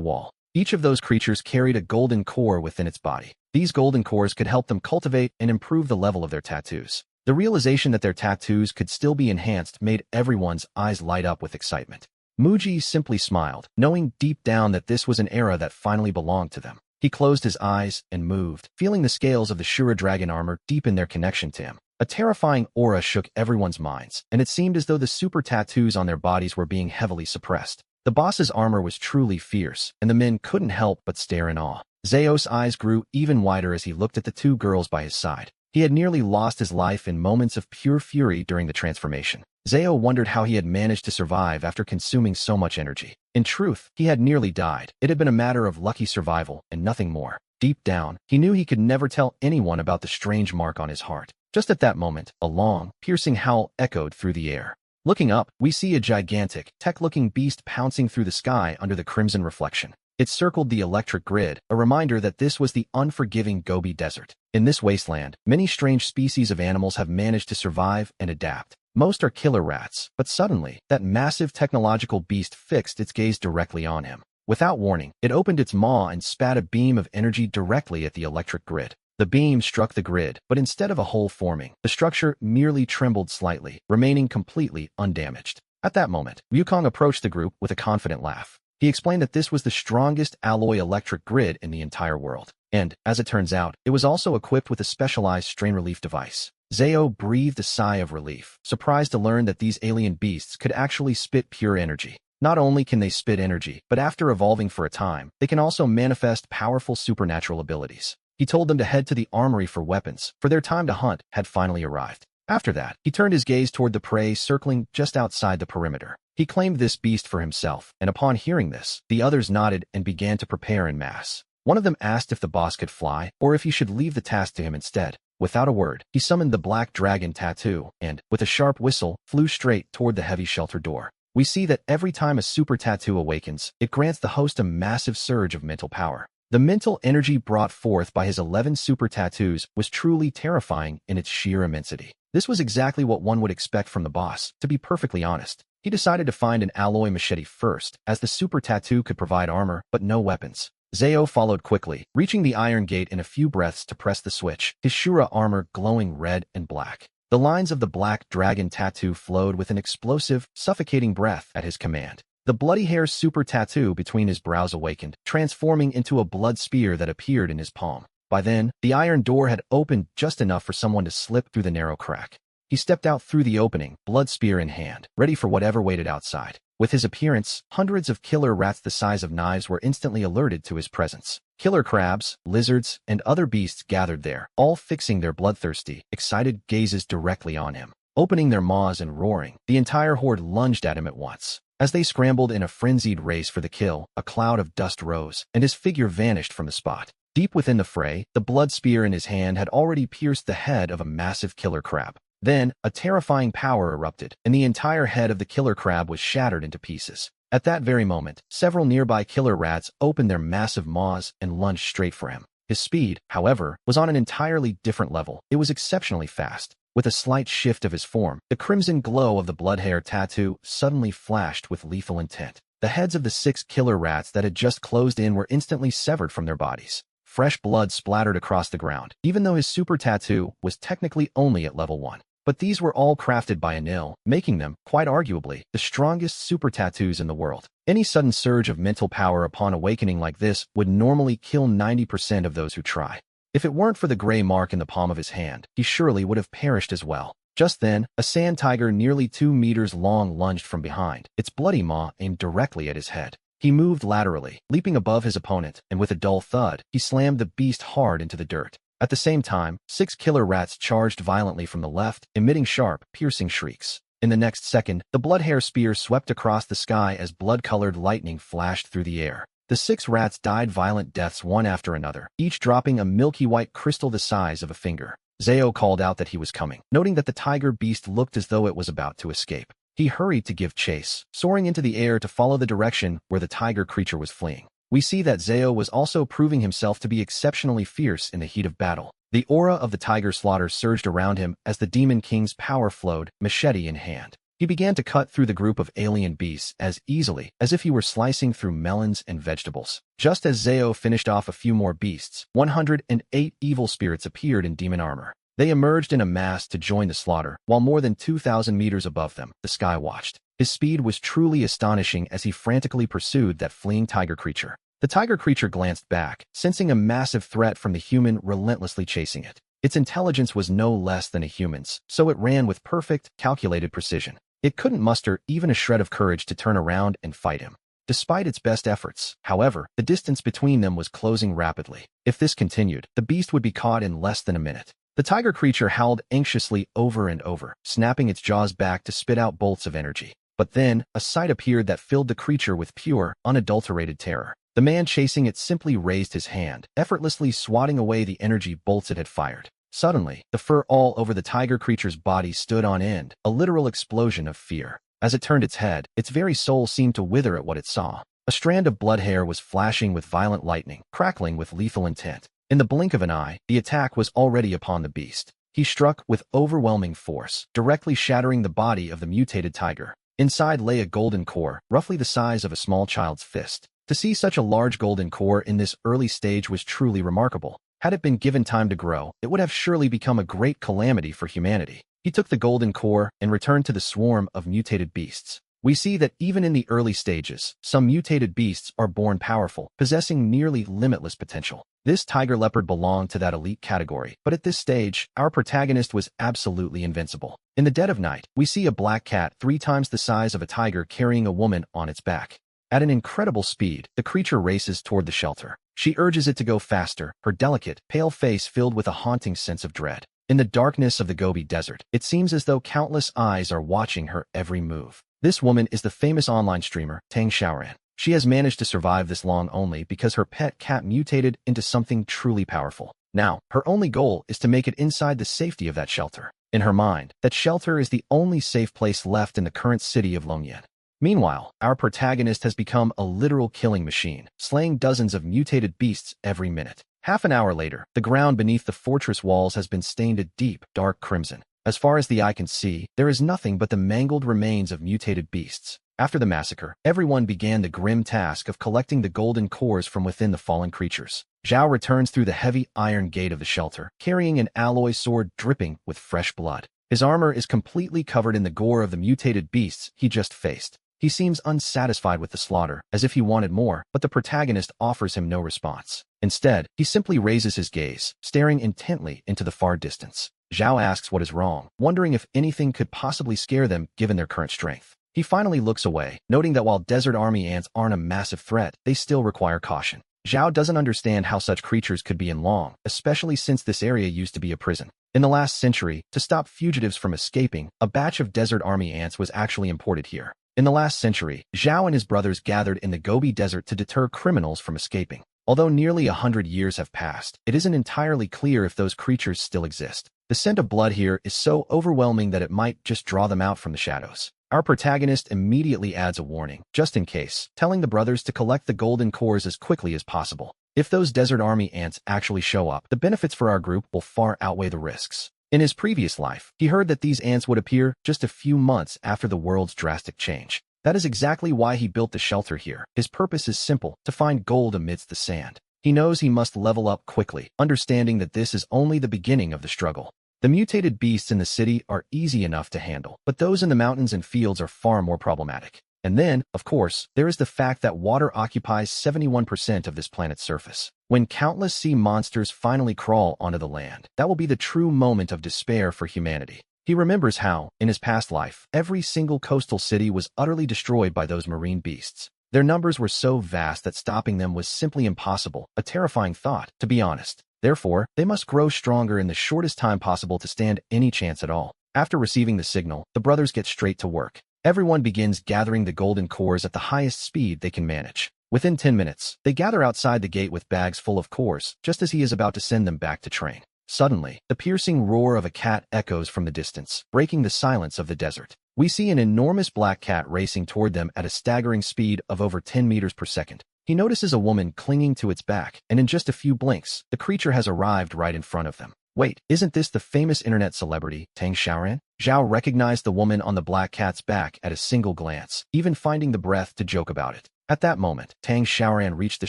[SPEAKER 1] wall. Each of those creatures carried a golden core within its body. These golden cores could help them cultivate and improve the level of their tattoos. The realization that their tattoos could still be enhanced made everyone's eyes light up with excitement. Muji simply smiled, knowing deep down that this was an era that finally belonged to them. He closed his eyes and moved, feeling the scales of the Shura dragon armor deepen their connection to him. A terrifying aura shook everyone's minds, and it seemed as though the super tattoos on their bodies were being heavily suppressed. The boss's armor was truly fierce, and the men couldn't help but stare in awe. Zeo's eyes grew even wider as he looked at the two girls by his side. He had nearly lost his life in moments of pure fury during the transformation. Zeo wondered how he had managed to survive after consuming so much energy. In truth, he had nearly died. It had been a matter of lucky survival and nothing more. Deep down, he knew he could never tell anyone about the strange mark on his heart. Just at that moment, a long, piercing howl echoed through the air. Looking up, we see a gigantic, tech-looking beast pouncing through the sky under the crimson reflection. It circled the electric grid, a reminder that this was the unforgiving Gobi Desert. In this wasteland, many strange species of animals have managed to survive and adapt. Most are killer rats, but suddenly, that massive technological beast fixed its gaze directly on him. Without warning, it opened its maw and spat a beam of energy directly at the electric grid. The beam struck the grid, but instead of a hole forming, the structure merely trembled slightly, remaining completely undamaged. At that moment, Wukong approached the group with a confident laugh. He explained that this was the strongest alloy electric grid in the entire world. And, as it turns out, it was also equipped with a specialized strain relief device. Zeo breathed a sigh of relief, surprised to learn that these alien beasts could actually spit pure energy. Not only can they spit energy, but after evolving for a time, they can also manifest powerful supernatural abilities. He told them to head to the armory for weapons, for their time to hunt had finally arrived. After that, he turned his gaze toward the prey circling just outside the perimeter. He claimed this beast for himself, and upon hearing this, the others nodded and began to prepare en masse. One of them asked if the boss could fly, or if he should leave the task to him instead. Without a word, he summoned the black dragon tattoo, and, with a sharp whistle, flew straight toward the heavy shelter door. We see that every time a super tattoo awakens, it grants the host a massive surge of mental power. The mental energy brought forth by his 11 super tattoos was truly terrifying in its sheer immensity. This was exactly what one would expect from the boss, to be perfectly honest. He decided to find an alloy machete first, as the super tattoo could provide armor, but no weapons. Zeo followed quickly, reaching the iron gate in a few breaths to press the switch, his Shura armor glowing red and black. The lines of the black dragon tattoo flowed with an explosive, suffocating breath at his command. The bloody hair super tattoo between his brows awakened, transforming into a blood spear that appeared in his palm. By then, the iron door had opened just enough for someone to slip through the narrow crack. He stepped out through the opening, blood spear in hand, ready for whatever waited outside. With his appearance, hundreds of killer rats the size of knives were instantly alerted to his presence. Killer crabs, lizards, and other beasts gathered there, all fixing their bloodthirsty, excited gazes directly on him. Opening their maws and roaring, the entire horde lunged at him at once. As they scrambled in a frenzied race for the kill, a cloud of dust rose, and his figure vanished from the spot. Deep within the fray, the blood spear in his hand had already pierced the head of a massive killer crab. Then, a terrifying power erupted, and the entire head of the killer crab was shattered into pieces. At that very moment, several nearby killer rats opened their massive maws and lunged straight for him. His speed, however, was on an entirely different level. It was exceptionally fast. With a slight shift of his form, the crimson glow of the blood hair tattoo suddenly flashed with lethal intent. The heads of the 6 killer rats that had just closed in were instantly severed from their bodies. Fresh blood splattered across the ground, even though his super tattoo was technically only at level 1. But these were all crafted by Anil, making them, quite arguably, the strongest super tattoos in the world. Any sudden surge of mental power upon awakening like this would normally kill 90% of those who try. If it weren't for the gray mark in the palm of his hand, he surely would have perished as well. Just then, a sand tiger nearly 2 meters long lunged from behind, its bloody maw aimed directly at his head. He moved laterally, leaping above his opponent, and with a dull thud, he slammed the beast hard into the dirt. At the same time, 6 killer rats charged violently from the left, emitting sharp, piercing shrieks. In the next second, the blood hair spear swept across the sky as blood-colored lightning flashed through the air. The 6 rats died violent deaths one after another, each dropping a milky white crystal the size of a finger. Zeo called out that he was coming, noting that the tiger beast looked as though it was about to escape. He hurried to give chase, soaring into the air to follow the direction where the tiger creature was fleeing. We see that Zeo was also proving himself to be exceptionally fierce in the heat of battle. The aura of the tiger slaughter surged around him as the Demon King's power flowed, machete in hand. He began to cut through the group of alien beasts as easily as if he were slicing through melons and vegetables. Just as Zeo finished off a few more beasts, 108 evil spirits appeared in demon armor. They emerged in a mass to join the slaughter, while more than 2,000 meters above them, the sky watched. His speed was truly astonishing as he frantically pursued that fleeing tiger creature. The tiger creature glanced back, sensing a massive threat from the human relentlessly chasing it. Its intelligence was no less than a human's, so it ran with perfect, calculated precision. It couldn't muster even a shred of courage to turn around and fight him. Despite its best efforts, however, the distance between them was closing rapidly. If this continued, the beast would be caught in less than a minute. The tiger creature howled anxiously over and over, snapping its jaws back to spit out bolts of energy. But then, a sight appeared that filled the creature with pure, unadulterated terror. The man chasing it simply raised his hand, effortlessly swatting away the energy bolts it had fired. Suddenly, the fur all over the tiger creature's body stood on end, a literal explosion of fear. As it turned its head, its very soul seemed to wither at what it saw. A strand of blood hair was flashing with violent lightning, crackling with lethal intent. In the blink of an eye, the attack was already upon the beast. He struck with overwhelming force, directly shattering the body of the mutated tiger. Inside lay a golden core, roughly the size of a small child's fist. To see such a large golden core in this early stage was truly remarkable. Had it been given time to grow, it would have surely become a great calamity for humanity. He took the golden core and returned to the swarm of mutated beasts. We see that even in the early stages, some mutated beasts are born powerful, possessing nearly limitless potential. This tiger leopard belonged to that elite category, but at this stage, our protagonist was absolutely invincible. In the dead of night, we see a black cat 3 times the size of a tiger carrying a woman on its back. At an incredible speed, the creature races toward the shelter. She urges it to go faster, her delicate, pale face filled with a haunting sense of dread. In the darkness of the Gobi Desert, it seems as though countless eyes are watching her every move. This woman is the famous online streamer, Tang Xiaoran. She has managed to survive this long only because her pet cat mutated into something truly powerful. Now, her only goal is to make it inside the safety of that shelter. In her mind, that shelter is the only safe place left in the current city of Longyan. Meanwhile, our protagonist has become a literal killing machine, slaying dozens of mutated beasts every minute. Half an hour later, the ground beneath the fortress walls has been stained a deep, dark crimson. As far as the eye can see, there is nothing but the mangled remains of mutated beasts. After the massacre, everyone began the grim task of collecting the golden cores from within the fallen creatures. Zhao returns through the heavy iron gate of the shelter, carrying an alloy sword dripping with fresh blood. His armor is completely covered in the gore of the mutated beasts he just faced. He seems unsatisfied with the slaughter, as if he wanted more, but the protagonist offers him no response. Instead, he simply raises his gaze, staring intently into the far distance. Zhao asks what is wrong, wondering if anything could possibly scare them given their current strength. He finally looks away, noting that while desert army ants aren't a massive threat, they still require caution. Zhao doesn't understand how such creatures could be in Long, especially since this area used to be a prison. In the last century, to stop fugitives from escaping, a batch of desert army ants was actually imported here. In the last century, Zhao and his brothers gathered in the Gobi Desert to deter criminals from escaping. Although nearly 100 years have passed, it isn't entirely clear if those creatures still exist. The scent of blood here is so overwhelming that it might just draw them out from the shadows. Our protagonist immediately adds a warning, just in case, telling the brothers to collect the golden cores as quickly as possible. If those desert army ants actually show up, the benefits for our group will far outweigh the risks. In his previous life, he heard that these ants would appear just a few months after the world's drastic change. That is exactly why he built the shelter here. His purpose is simple, to find gold amidst the sand. He knows he must level up quickly, understanding that this is only the beginning of the struggle. The mutated beasts in the city are easy enough to handle, but those in the mountains and fields are far more problematic. And then, of course, there is the fact that water occupies 71% of this planet's surface. When countless sea monsters finally crawl onto the land, that will be the true moment of despair for humanity. He remembers how, in his past life, every single coastal city was utterly destroyed by those marine beasts. Their numbers were so vast that stopping them was simply impossible, a terrifying thought, to be honest. Therefore, they must grow stronger in the shortest time possible to stand any chance at all. After receiving the signal, the brothers get straight to work. Everyone begins gathering the golden cores at the highest speed they can manage. Within 10 minutes, they gather outside the gate with bags full of cores, just as he is about to send them back to train. Suddenly, the piercing roar of a cat echoes from the distance, breaking the silence of the desert. we see an enormous black cat racing toward them at a staggering speed of over 10 meters per second. He notices a woman clinging to its back, and in just a few blinks, the creature has arrived right in front of them. Wait, isn't this the famous internet celebrity, Tang Xiaoran? Zhao recognized the woman on the black cat's back at a single glance, even finding the breath to joke about it. At that moment, Tang Xiaoran reached the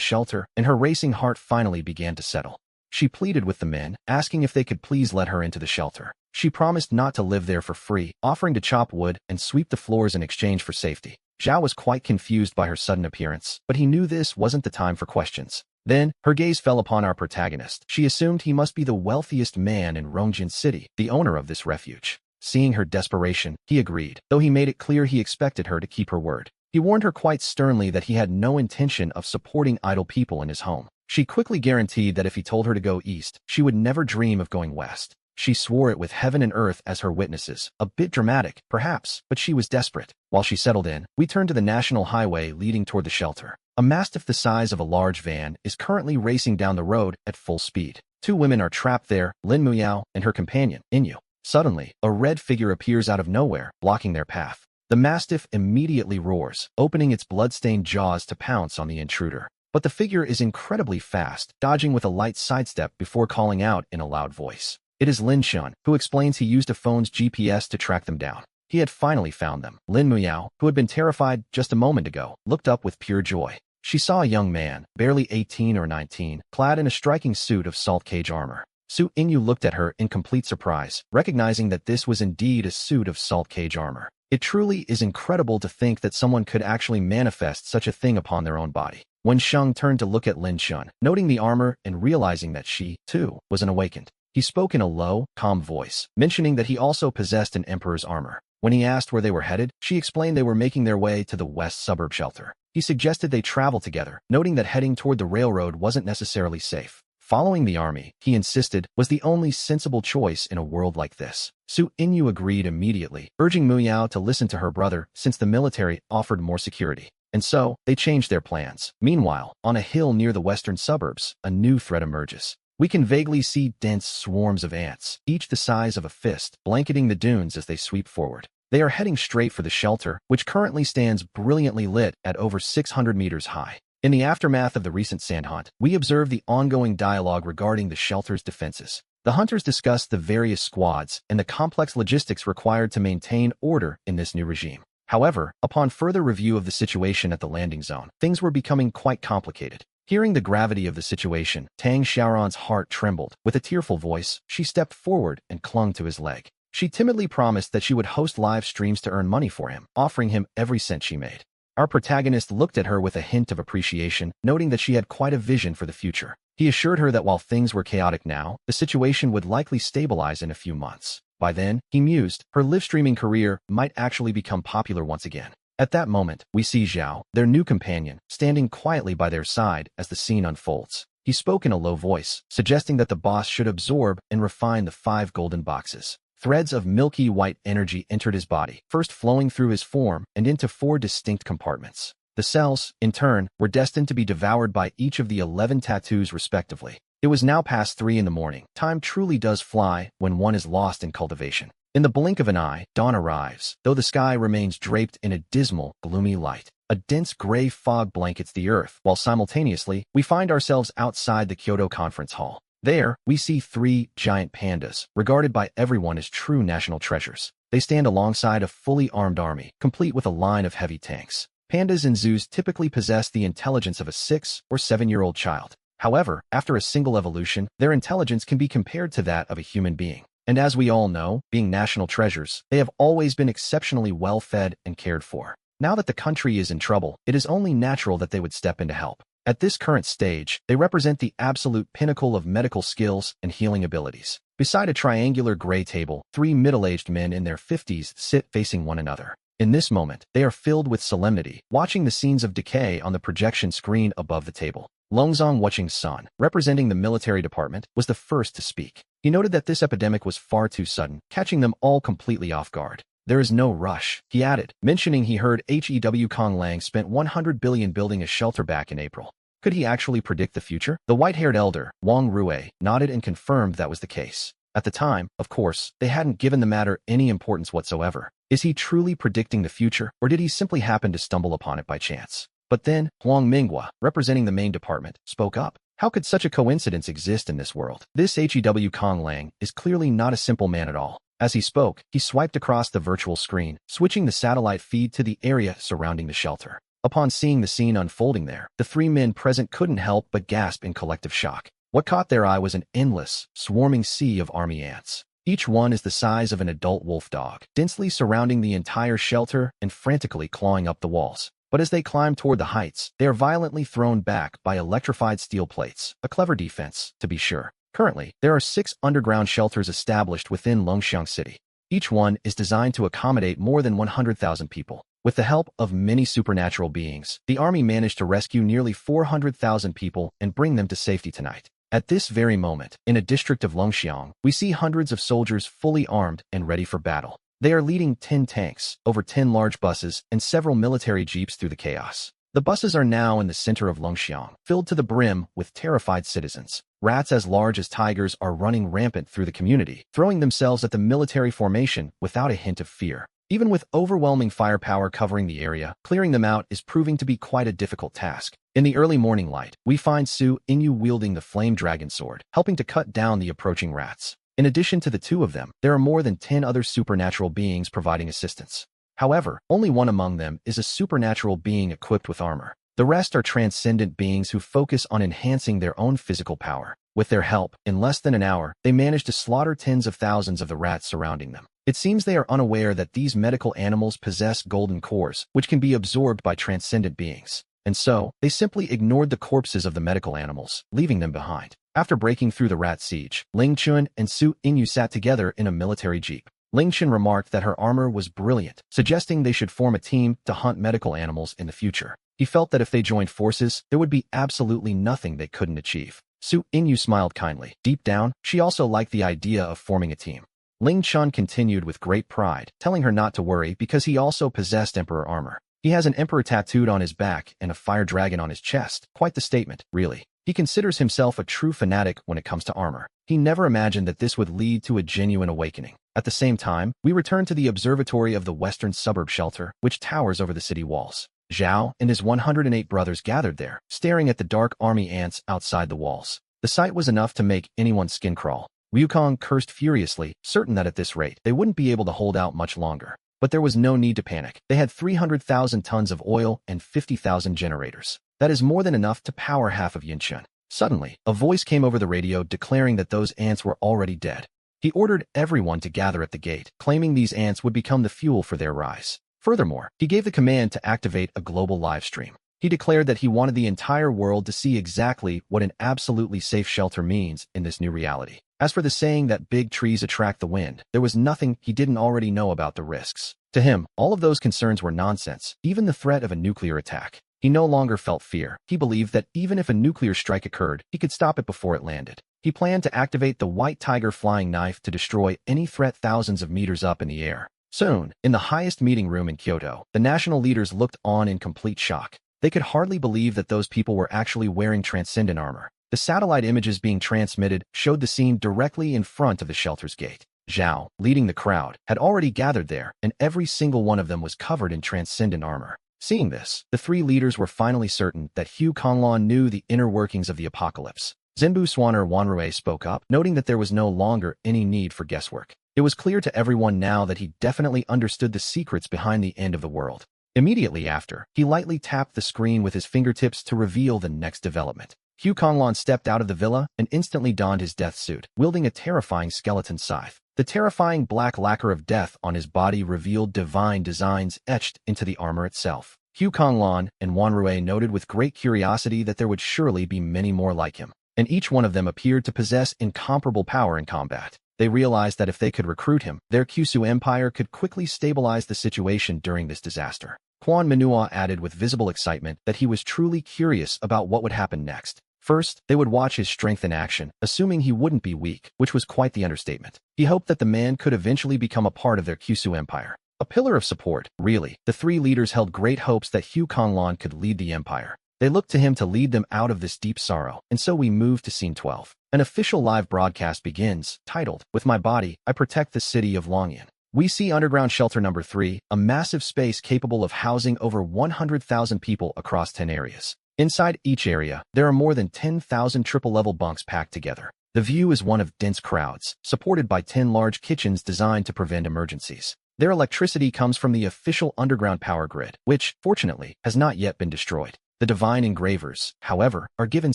[SPEAKER 1] shelter, and her racing heart finally began to settle. She pleaded with the men, asking if they could please let her into the shelter. She promised not to live there for free, offering to chop wood and sweep the floors in exchange for safety. Zhao was quite confused by her sudden appearance, but he knew this wasn't the time for questions. Then, her gaze fell upon our protagonist. She assumed he must be the wealthiest man in Rongjin City, the owner of this refuge. Seeing her desperation, he agreed, though he made it clear he expected her to keep her word. He warned her quite sternly that he had no intention of supporting idle people in his home. She quickly guaranteed that if he told her to go east, she would never dream of going west. She swore it with heaven and earth as her witnesses. A bit dramatic, perhaps, but she was desperate. While she settled in, we turned to the national highway leading toward the shelter. A mastiff the size of a large van is currently racing down the road at full speed. Two women are trapped there, Lin Muyao and her companion, Inyu. Suddenly, a red figure appears out of nowhere, blocking their path. The mastiff immediately roars, opening its blood-stained jaws to pounce on the intruder. But the figure is incredibly fast, dodging with a light sidestep before calling out in a loud voice. It is Lin Shun, who explains he used a phone's GPS to track them down. He had finally found them. Lin Muyao, who had been terrified just a moment ago, looked up with pure joy. She saw a young man, barely 18 or 19, clad in a striking suit of salt cage armor. Su Ingyu looked at her in complete surprise, recognizing that this was indeed a suit of salt cage armor. It truly is incredible to think that someone could actually manifest such a thing upon their own body. When Sheng turned to look at Lin Shun, noting the armor and realizing that she, too, was an awakened, he spoke in a low, calm voice, mentioning that he also possessed an emperor's armor. When he asked where they were headed, she explained they were making their way to the west suburb shelter. He suggested they travel together, noting that heading toward the railroad wasn't necessarily safe. Following the army, he insisted, was the only sensible choice in a world like this. Su Ingyu agreed immediately, urging Muyao to listen to her brother since the military offered more security. And so, they changed their plans. Meanwhile, on a hill near the western suburbs, a new threat emerges. We can vaguely see dense swarms of ants, each the size of a fist, blanketing the dunes as they sweep forward. They are heading straight for the shelter, which currently stands brilliantly lit at over 600 meters high. In the aftermath of the recent sand hunt, we observe the ongoing dialogue regarding the shelter's defenses. The hunters discuss the various squads and the complex logistics required to maintain order in this new regime. However, upon further review of the situation at the landing zone, things were becoming quite complicated. Hearing the gravity of the situation, Tang Xiaoran's heart trembled. With a tearful voice, she stepped forward and clung to his leg. She timidly promised that she would host live streams to earn money for him, offering him every cent she made. Our protagonist looked at her with a hint of appreciation, noting that she had quite a vision for the future. He assured her that while things were chaotic now, the situation would likely stabilize in a few months. By then, he mused, her live streaming career might actually become popular once again. At that moment, we see Zhao, their new companion, standing quietly by their side as the scene unfolds. He spoke in a low voice, suggesting that the boss should absorb and refine the 5 golden boxes. Threads of milky white energy entered his body, first flowing through his form and into 4 distinct compartments. The cells, in turn, were destined to be devoured by each of the 11 tattoos respectively. It was now past 3 in the morning. Time truly does fly when one is lost in cultivation. In the blink of an eye, dawn arrives, though the sky remains draped in a dismal, gloomy light. A dense gray fog blankets the earth, while simultaneously, we find ourselves outside the Kyoto Conference Hall. There, we see 3 giant pandas, regarded by everyone as true national treasures. They stand alongside a fully armed army, complete with a line of heavy tanks. Pandas in zoos typically possess the intelligence of a 6 or 7-year-old child. However, after a single evolution, their intelligence can be compared to that of a human being. And as we all know, being national treasures, they have always been exceptionally well fed and cared for. Now that the country is in trouble, it is only natural that they would step in to help. At this current stage, they represent the absolute pinnacle of medical skills and healing abilities. Beside a triangular gray table, 3 middle-aged men in their 50s sit facing one another. In this moment, they are filled with solemnity, watching the scenes of decay on the projection screen above the table. Longzong Watching-san, representing the military department, was the first to speak. He noted that this epidemic was far too sudden, catching them all completely off guard. There is no rush, he added, mentioning he heard HEW Kong Lang spent 100 billion building a shelter back in April. Could he actually predict the future? The white-haired elder, Wang Rue, nodded and confirmed that was the case. At the time, of course, they hadn't given the matter any importance whatsoever. Is he truly predicting the future, or did he simply happen to stumble upon it by chance? But then, Huang Minghua, representing the main department, spoke up. How could such a coincidence exist in this world? This HEW Kong Lang is clearly not a simple man at all. As he spoke, he swiped across the virtual screen, switching the satellite feed to the area surrounding the shelter. Upon seeing the scene unfolding there, the three men present couldn't help but gasp in collective shock. What caught their eye was an endless, swarming sea of army ants. Each one is the size of an adult wolf dog, densely surrounding the entire shelter and frantically clawing up the walls. But as they climb toward the heights, they are violently thrown back by electrified steel plates, a clever defense, to be sure. Currently, there are 6 underground shelters established within Longxiang City. Each one is designed to accommodate more than 100,000 people. With the help of many supernatural beings, the army managed to rescue nearly 400,000 people and bring them to safety tonight. At this very moment, in a district of Longxiang, we see hundreds of soldiers fully armed and ready for battle. They are leading 10 tanks, over 10 large buses, and several military jeeps through the chaos. The buses are now in the center of Longxiang, filled to the brim with terrified citizens. Rats as large as tigers are running rampant through the community, throwing themselves at the military formation without a hint of fear. Even with overwhelming firepower covering the area, clearing them out is proving to be quite a difficult task. In the early morning light, we find Su Inyu wielding the flame dragon sword, helping to cut down the approaching rats. In addition to the two of them, there are more than 10 other supernatural beings providing assistance. However, only one among them is a supernatural being equipped with armor. The rest are transcendent beings who focus on enhancing their own physical power. With their help, in less than an hour, they manage to slaughter tens of thousands of the rats surrounding them. It seems they are unaware that these medical animals possess golden cores, which can be absorbed by transcendent beings. And so, they simply ignored the corpses of the medical animals, leaving them behind. After breaking through the rat siege, Ling Chun and Su Inyu sat together in a military jeep. Ling Chun remarked that her armor was brilliant, suggesting they should form a team to hunt medical animals in the future. He felt that if they joined forces, there would be absolutely nothing they couldn't achieve. Su Inyu smiled kindly. Deep down, she also liked the idea of forming a team. Ling Chun continued with great pride, telling her not to worry because he also possessed emperor armor. He has an emperor tattooed on his back and a fire dragon on his chest. Quite the statement, really. He considers himself a true fanatic when it comes to armor. He never imagined that this would lead to a genuine awakening. At the same time, we return to the observatory of the western suburb shelter, which towers over the city walls. Zhao and his 108 brothers gathered there, staring at the dark army ants outside the walls. The sight was enough to make anyone's skin crawl. Wukong cursed furiously, certain that at this rate, they wouldn't be able to hold out much longer. But there was no need to panic. They had 300,000 tons of oil and 50,000 generators. That is more than enough to power half of Yinchuan. Suddenly, a voice came over the radio declaring that those ants were already dead. He ordered everyone to gather at the gate, claiming these ants would become the fuel for their rise. Furthermore, he gave the command to activate a global live stream. He declared that he wanted the entire world to see exactly what an absolutely safe shelter means in this new reality. As for the saying that big trees attract the wind, there was nothing he didn't already know about the risks. To him, all of those concerns were nonsense, even the threat of a nuclear attack. He no longer felt fear. He believed that even if a nuclear strike occurred, he could stop it before it landed. He planned to activate the White Tiger flying knife to destroy any threat thousands of meters up in the air. Soon, in the highest meeting room in Kyoto, the national leaders looked on in complete shock. They could hardly believe that those people were actually wearing transcendent armor. The satellite images being transmitted showed the scene directly in front of the shelter's gate. Zhao, leading the crowd, had already gathered there, and every single one of them was covered in transcendent armor. Seeing this, the three leaders were finally certain that Hu Konglan knew the inner workings of the apocalypse. Zenbu Swanner Wanrui spoke up, noting that there was no longer any need for guesswork. It was clear to everyone now that he definitely understood the secrets behind the end of the world. Immediately after, he lightly tapped the screen with his fingertips to reveal the next development. Hu Konglan stepped out of the villa and instantly donned his death suit, wielding a terrifying skeleton scythe. The terrifying black lacquer of death on his body revealed divine designs etched into the armor itself. Hu Konglan and Wanrui noted with great curiosity that there would surely be many more like him, and each one of them appeared to possess incomparable power in combat. They realized that if they could recruit him, their Kyushu Empire could quickly stabilize the situation during this disaster. Quan Manhwa added with visible excitement that he was truly curious about what would happen next. First, they would watch his strength in action, assuming he wouldn't be weak, which was quite the understatement. He hoped that the man could eventually become a part of their Kyushu Empire. A pillar of support, really. The three leaders held great hopes that Hu Konglan could lead the empire. They look to him to lead them out of this deep sorrow, and so we move to scene 12. An official live broadcast begins, titled, "With My Body, I Protect the City of Longyan." We see underground shelter number 3, a massive space capable of housing over 100,000 people across 10 areas. Inside each area, there are more than 10,000 triple-level bunks packed together. The view is one of dense crowds, supported by 10 large kitchens designed to prevent emergencies. Their electricity comes from the official underground power grid, which, fortunately, has not yet been destroyed. The divine engravers, however, are given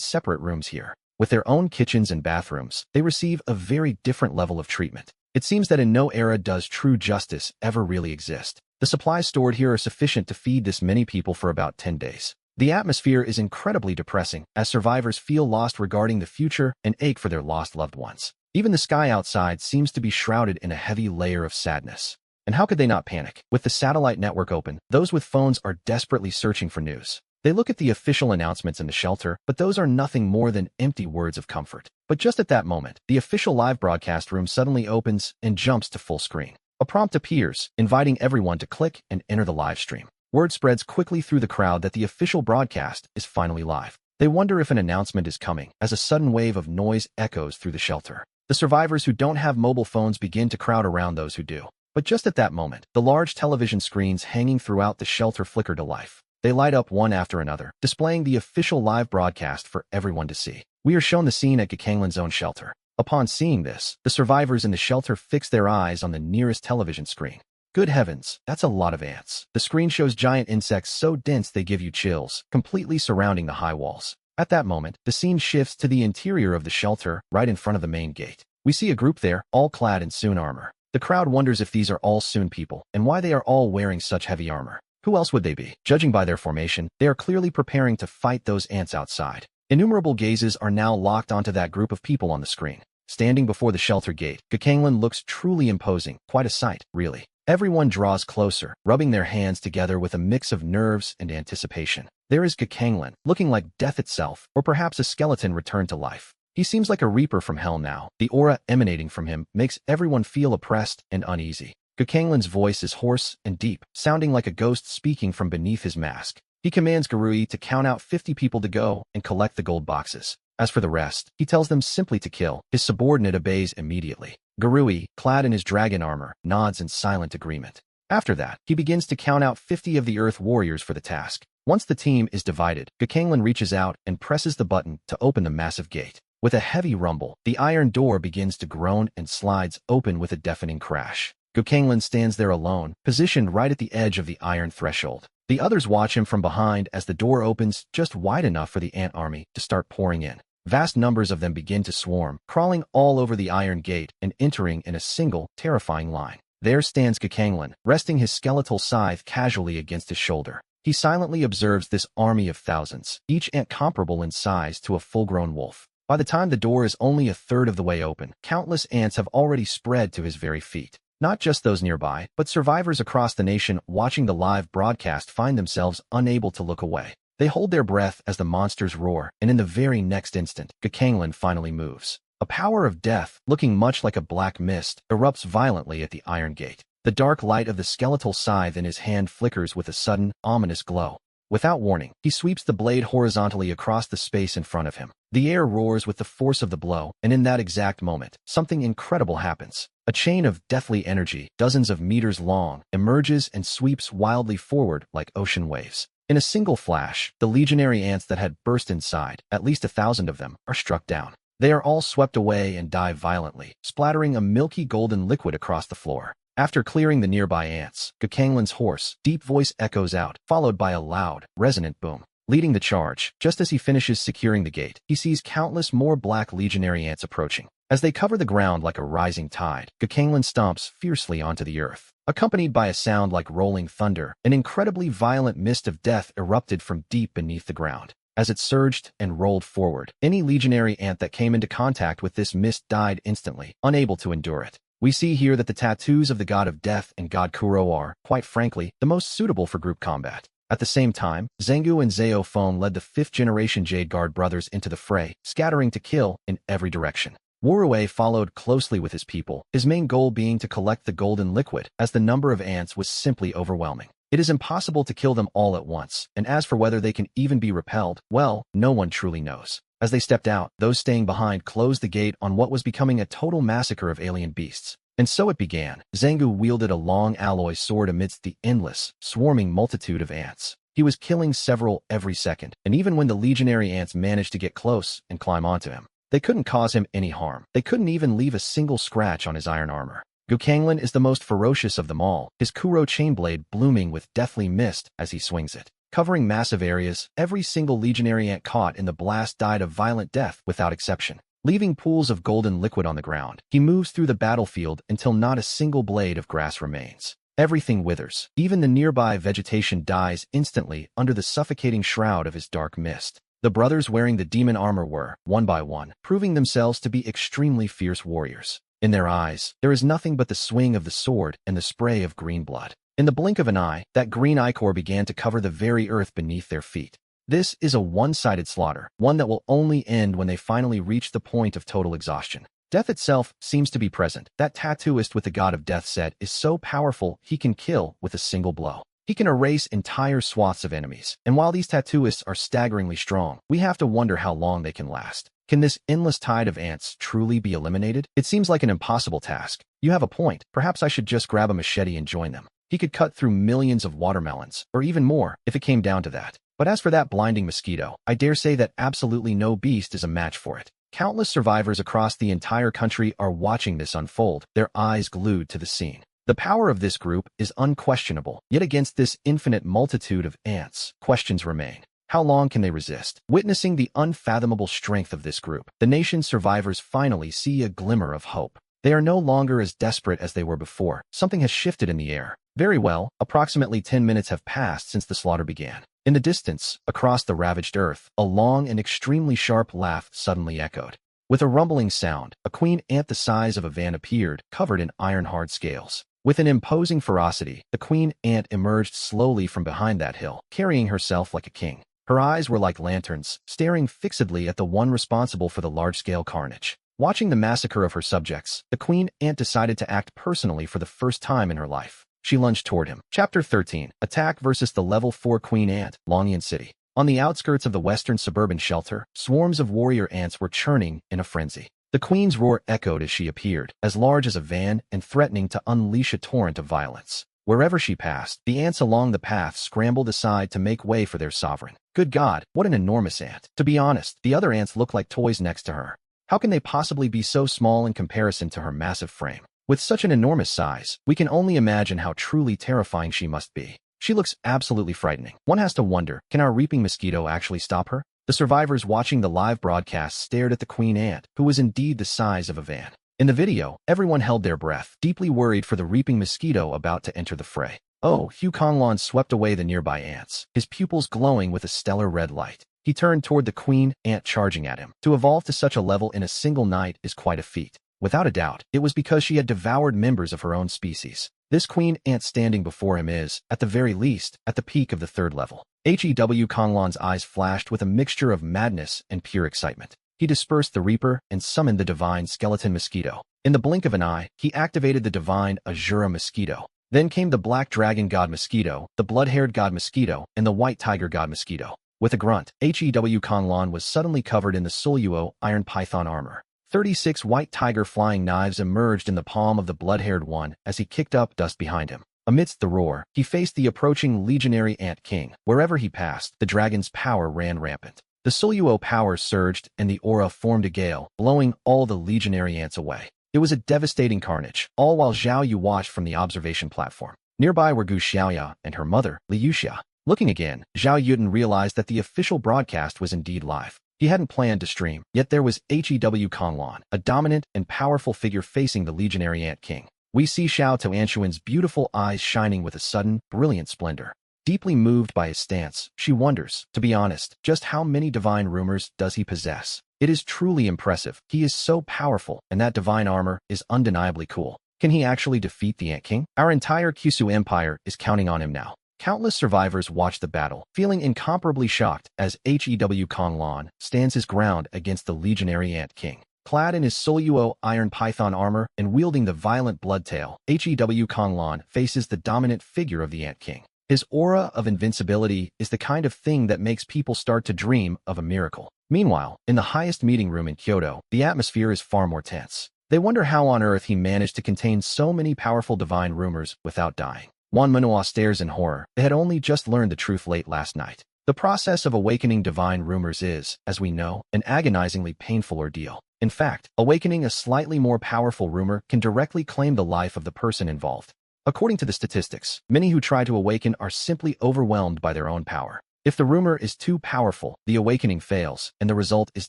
[SPEAKER 1] separate rooms here. With their own kitchens and bathrooms, they receive a very different level of treatment. It seems that in no era does true justice ever really exist. The supplies stored here are sufficient to feed this many people for about 10 days. The atmosphere is incredibly depressing, as survivors feel lost regarding the future and ache for their lost loved ones. Even the sky outside seems to be shrouded in a heavy layer of sadness. And how could they not panic? With the satellite network open, those with phones are desperately searching for news. They look at the official announcements in the shelter, but those are nothing more than empty words of comfort. But just at that moment, the official live broadcast room suddenly opens and jumps to full screen. A prompt appears, inviting everyone to click and enter the live stream. Word spreads quickly through the crowd that the official broadcast is finally live. They wonder if an announcement is coming, as a sudden wave of noise echoes through the shelter. The survivors who don't have mobile phones begin to crowd around those who do. But just at that moment, the large television screens hanging throughout the shelter flicker to life. They light up one after another, displaying the official live broadcast for everyone to see. We are shown the scene at Gakanglin's own shelter. Upon seeing this, the survivors in the shelter fix their eyes on the nearest television screen. Good heavens, that's a lot of ants. The screen shows giant insects so dense they give you chills, completely surrounding the high walls. At that moment, the scene shifts to the interior of the shelter, right in front of the main gate. We see a group there, all clad in Soon armor. The crowd wonders if these are all Soon people, and why they are all wearing such heavy armor. Who else would they be? Judging by their formation, they are clearly preparing to fight those ants outside. Innumerable gazes are now locked onto that group of people on the screen. Standing before the shelter gate, Gakanglin looks truly imposing, quite a sight, really. Everyone draws closer, rubbing their hands together with a mix of nerves and anticipation. There is Gakanglin, looking like death itself, or perhaps a skeleton returned to life. He seems like a reaper from hell now. The aura emanating from him makes everyone feel oppressed and uneasy. Gakanglin's voice is hoarse and deep, sounding like a ghost speaking from beneath his mask. He commands Garui to count out 50 people to go and collect the gold boxes. As for the rest, he tells them simply to kill. His subordinate obeys immediately. Garui, clad in his dragon armor, nods in silent agreement. After that, he begins to count out 50 of the Earth Warriors for the task. Once the team is divided, Gakanglin reaches out and presses the button to open the massive gate. With a heavy rumble, the iron door begins to groan and slides open with a deafening crash. Gakanglin stands there alone, positioned right at the edge of the iron threshold. The others watch him from behind as the door opens just wide enough for the ant army to start pouring in. Vast numbers of them begin to swarm, crawling all over the iron gate and entering in a single, terrifying line. There stands Gakanglin, resting his skeletal scythe casually against his shoulder. He silently observes this army of thousands, each ant comparable in size to a full-grown wolf. By the time the door is only a third of the way open, countless ants have already spread to his very feet. Not just those nearby, but survivors across the nation watching the live broadcast find themselves unable to look away. They hold their breath as the monsters roar, and in the very next instant, Gakanglin finally moves. A power of death, looking much like a black mist, erupts violently at the iron gate. The dark light of the skeletal scythe in his hand flickers with a sudden, ominous glow. Without warning, he sweeps the blade horizontally across the space in front of him. The air roars with the force of the blow, and in that exact moment, something incredible happens. A chain of deathly energy, dozens of meters long, emerges and sweeps wildly forward like ocean waves. In a single flash, the legionary ants that had burst inside, at least 1,000 of them, are struck down. They are all swept away and die violently, splattering a milky golden liquid across the floor. After clearing the nearby ants, Gakanglin's hoarse, deep voice echoes out, followed by a loud, resonant boom. Leading the charge, just as he finishes securing the gate, he sees countless more black legionary ants approaching. As they cover the ground like a rising tide, Gakanglin stomps fiercely onto the earth. Accompanied by a sound like rolling thunder, an incredibly violent mist of death erupted from deep beneath the ground. As it surged and rolled forward, any legionary ant that came into contact with this mist died instantly, unable to endure it. We see here that the tattoos of the god of death and god Kuro are, quite frankly, the most suitable for group combat. At the same time, Zengu and Zeo Phone led the 5th-generation Jade Guard brothers into the fray, scattering to kill in every direction. Warue followed closely with his people, his main goal being to collect the golden liquid, as the number of ants was simply overwhelming. It is impossible to kill them all at once, and as for whether they can even be repelled, well, no one truly knows. As they stepped out, those staying behind closed the gate on what was becoming a total massacre of alien beasts. And so it began. Zangu wielded a long alloy sword amidst the endless, swarming multitude of ants. He was killing several every second, and even when the legionary ants managed to get close and climb onto him, they couldn't cause him any harm. They couldn't even leave a single scratch on his iron armor. Gukanglan is the most ferocious of them all, his Kuro chainblade blooming with deathly mist as he swings it. Covering massive areas, every single legionary ant caught in the blast died a violent death without exception. Leaving pools of golden liquid on the ground, he moves through the battlefield until not a single blade of grass remains. Everything withers. Even the nearby vegetation dies instantly under the suffocating shroud of his dark mist. The brothers wearing the demon armor were, one by one, proving themselves to be extremely fierce warriors. In their eyes, there is nothing but the swing of the sword and the spray of green blood. In the blink of an eye, that green ichor began to cover the very earth beneath their feet. This is a one-sided slaughter, one that will only end when they finally reach the point of total exhaustion. Death itself seems to be present. That tattooist with the god of death set is so powerful he can kill with a single blow. He can erase entire swaths of enemies. And while these tattooists are staggeringly strong, we have to wonder how long they can last. Can this endless tide of ants truly be eliminated? It seems like an impossible task. You have a point. Perhaps I should just grab a machete and join them. He could cut through millions of watermelons, or even more, if it came down to that. But as for that blinding mosquito, I dare say that absolutely no beast is a match for it. Countless survivors across the entire country are watching this unfold, their eyes glued to the scene. The power of this group is unquestionable, yet against this infinite multitude of ants, questions remain. How long can they resist? Witnessing the unfathomable strength of this group, the nation's survivors finally see a glimmer of hope. They are no longer as desperate as they were before. Something has shifted in the air. Very well, approximately 10 minutes have passed since the slaughter began. In the distance, across the ravaged earth, a long and extremely sharp laugh suddenly echoed. With a rumbling sound, a queen ant the size of a van appeared, covered in iron-hard scales. With an imposing ferocity, the queen ant emerged slowly from behind that hill, carrying herself like a king. Her eyes were like lanterns, staring fixedly at the one responsible for the large-scale carnage. Watching the massacre of her subjects, the queen ant decided to act personally for the first time in her life. She lunged toward him. Chapter 13. Attack versus the Level 4 Queen Ant, Longyan City. On the outskirts of the western suburban shelter, swarms of warrior ants were churning in a frenzy. The queen's roar echoed as she appeared, as large as a van and threatening to unleash a torrent of violence. Wherever she passed, the ants along the path scrambled aside to make way for their sovereign. Good God, what an enormous ant. To be honest, the other ants look like toys next to her. How can they possibly be so small in comparison to her massive frame? With such an enormous size, we can only imagine how truly terrifying she must be. She looks absolutely frightening. One has to wonder, can our reaping mosquito actually stop her? The survivors watching the live broadcast stared at the queen ant, who was indeed the size of a van. In the video, everyone held their breath, deeply worried for the reaping mosquito about to enter the fray. Oh, Hugh Konglon swept away the nearby ants, his pupils glowing with a stellar red light. He turned toward the queen ant charging at him. To evolve to such a level in a single night is quite a feat. Without a doubt, it was because she had devoured members of her own species. This queen ant standing before him is, at the very least, at the peak of the third level. Hew Konglon's eyes flashed with a mixture of madness and pure excitement. He dispersed the Reaper and summoned the divine skeleton mosquito. In the blink of an eye, he activated the divine Asura mosquito. Then came the black dragon god mosquito, the blood-haired god mosquito, and the white tiger god mosquito. With a grunt, Hew Konglon was suddenly covered in the Soluo iron python armor. 36 white tiger flying knives emerged in the palm of the blood-haired one as he kicked up dust behind him. Amidst the roar, he faced the approaching legionary ant king. Wherever he passed, the dragon's power ran rampant. The Soluo power surged and the aura formed a gale, blowing all the legionary ants away. It was a devastating carnage, all while Zhao Yu watched from the observation platform. Nearby were Gu Xiaoya and her mother, Li Yuxia. Looking again, Zhao Yuden realized that the official broadcast was indeed live. He hadn't planned to stream, yet there was Hew Konglon, a dominant and powerful figure facing the legionary ant king. We see Xiao Anshuan's beautiful eyes shining with a sudden, brilliant splendor. Deeply moved by his stance, she wonders, to be honest, just how many divine rumors does he possess? It is truly impressive. He is so powerful, and that divine armor is undeniably cool. Can he actually defeat the Ant King? Our entire Kyushu Empire is counting on him now. Countless survivors watch the battle, feeling incomparably shocked as Hew Konglon stands his ground against the legionary Ant King. Clad in his Soluo iron python armor and wielding the violent bloodtail, Hew Konglon faces the dominant figure of the Ant King. His aura of invincibility is the kind of thing that makes people start to dream of a miracle. Meanwhile, in the highest meeting room in Kyoto, the atmosphere is far more tense. They wonder how on earth he managed to contain so many powerful divine rumors without dying. Manhwa stares in horror. They had only just learned the truth late last night. The process of awakening divine rumors is, as we know, an agonizingly painful ordeal. In fact, awakening a slightly more powerful rumor can directly claim the life of the person involved. According to the statistics, many who try to awaken are simply overwhelmed by their own power. If the rumor is too powerful, the awakening fails, and the result is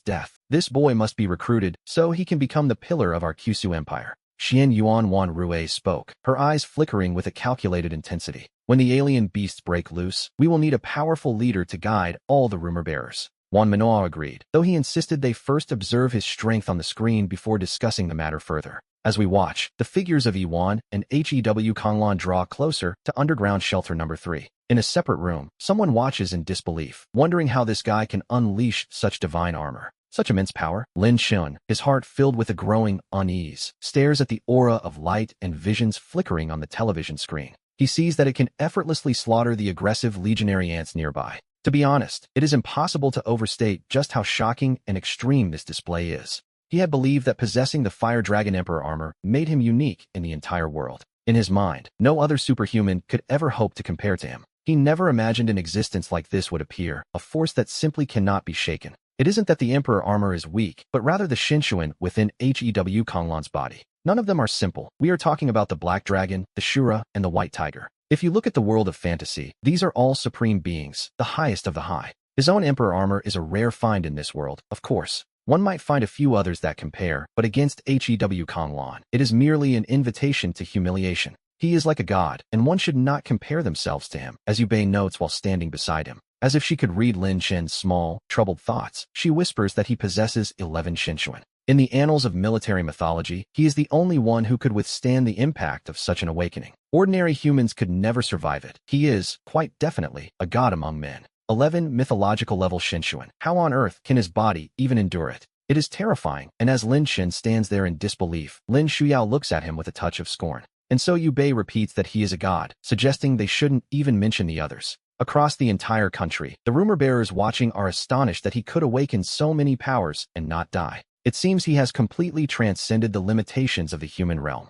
[SPEAKER 1] death. This boy must be recruited so he can become the pillar of our Kyushu Empire. Xian Yuan Wan Rue spoke, her eyes flickering with a calculated intensity. When the alien beasts break loose, we will need a powerful leader to guide all the rumor bearers. Wan Manhwa agreed, though he insisted they first observe his strength on the screen before discussing the matter further. As we watch, the figures of Iwan and Hew Konglan draw closer to underground shelter number 3. In a separate room, someone watches in disbelief, wondering how this guy can unleash such divine armor. Such immense power. Lin Shun, his heart filled with a growing unease, stares at the aura of light and visions flickering on the television screen. He sees that it can effortlessly slaughter the aggressive legionary ants nearby. To be honest, it is impossible to overstate just how shocking and extreme this display is. He had believed that possessing the Fire Dragon Emperor armor made him unique in the entire world. In his mind, no other superhuman could ever hope to compare to him. He never imagined an existence like this would appear, a force that simply cannot be shaken. It isn't that the Emperor armor is weak, but rather the Shinshuan within Hew Konglan's body. None of them are simple. We are talking about the Black Dragon, the Shura, and the White Tiger. If you look at the world of fantasy, these are all supreme beings, the highest of the high. His own Emperor armor is a rare find in this world, of course. One might find a few others that compare, but against Hew Konglan, it is merely an invitation to humiliation. He is like a god, and one should not compare themselves to him, as Yubei notes while standing beside him. As if she could read Lin Shen's small, troubled thoughts, she whispers that he possesses 11 Shinshuan. In the annals of military mythology, he is the only one who could withstand the impact of such an awakening. Ordinary humans could never survive it. He is, quite definitely, a god among men. 11 mythological-level Shinshuan. How on earth can his body even endure it? It is terrifying, and as Lin Shen stands there in disbelief, Lin Shuyao looks at him with a touch of scorn. And so Yubei repeats that he is a god, suggesting they shouldn't even mention the others. Across the entire country, the rumor bearers watching are astonished that he could awaken so many powers and not die. It seems he has completely transcended the limitations of the human realm.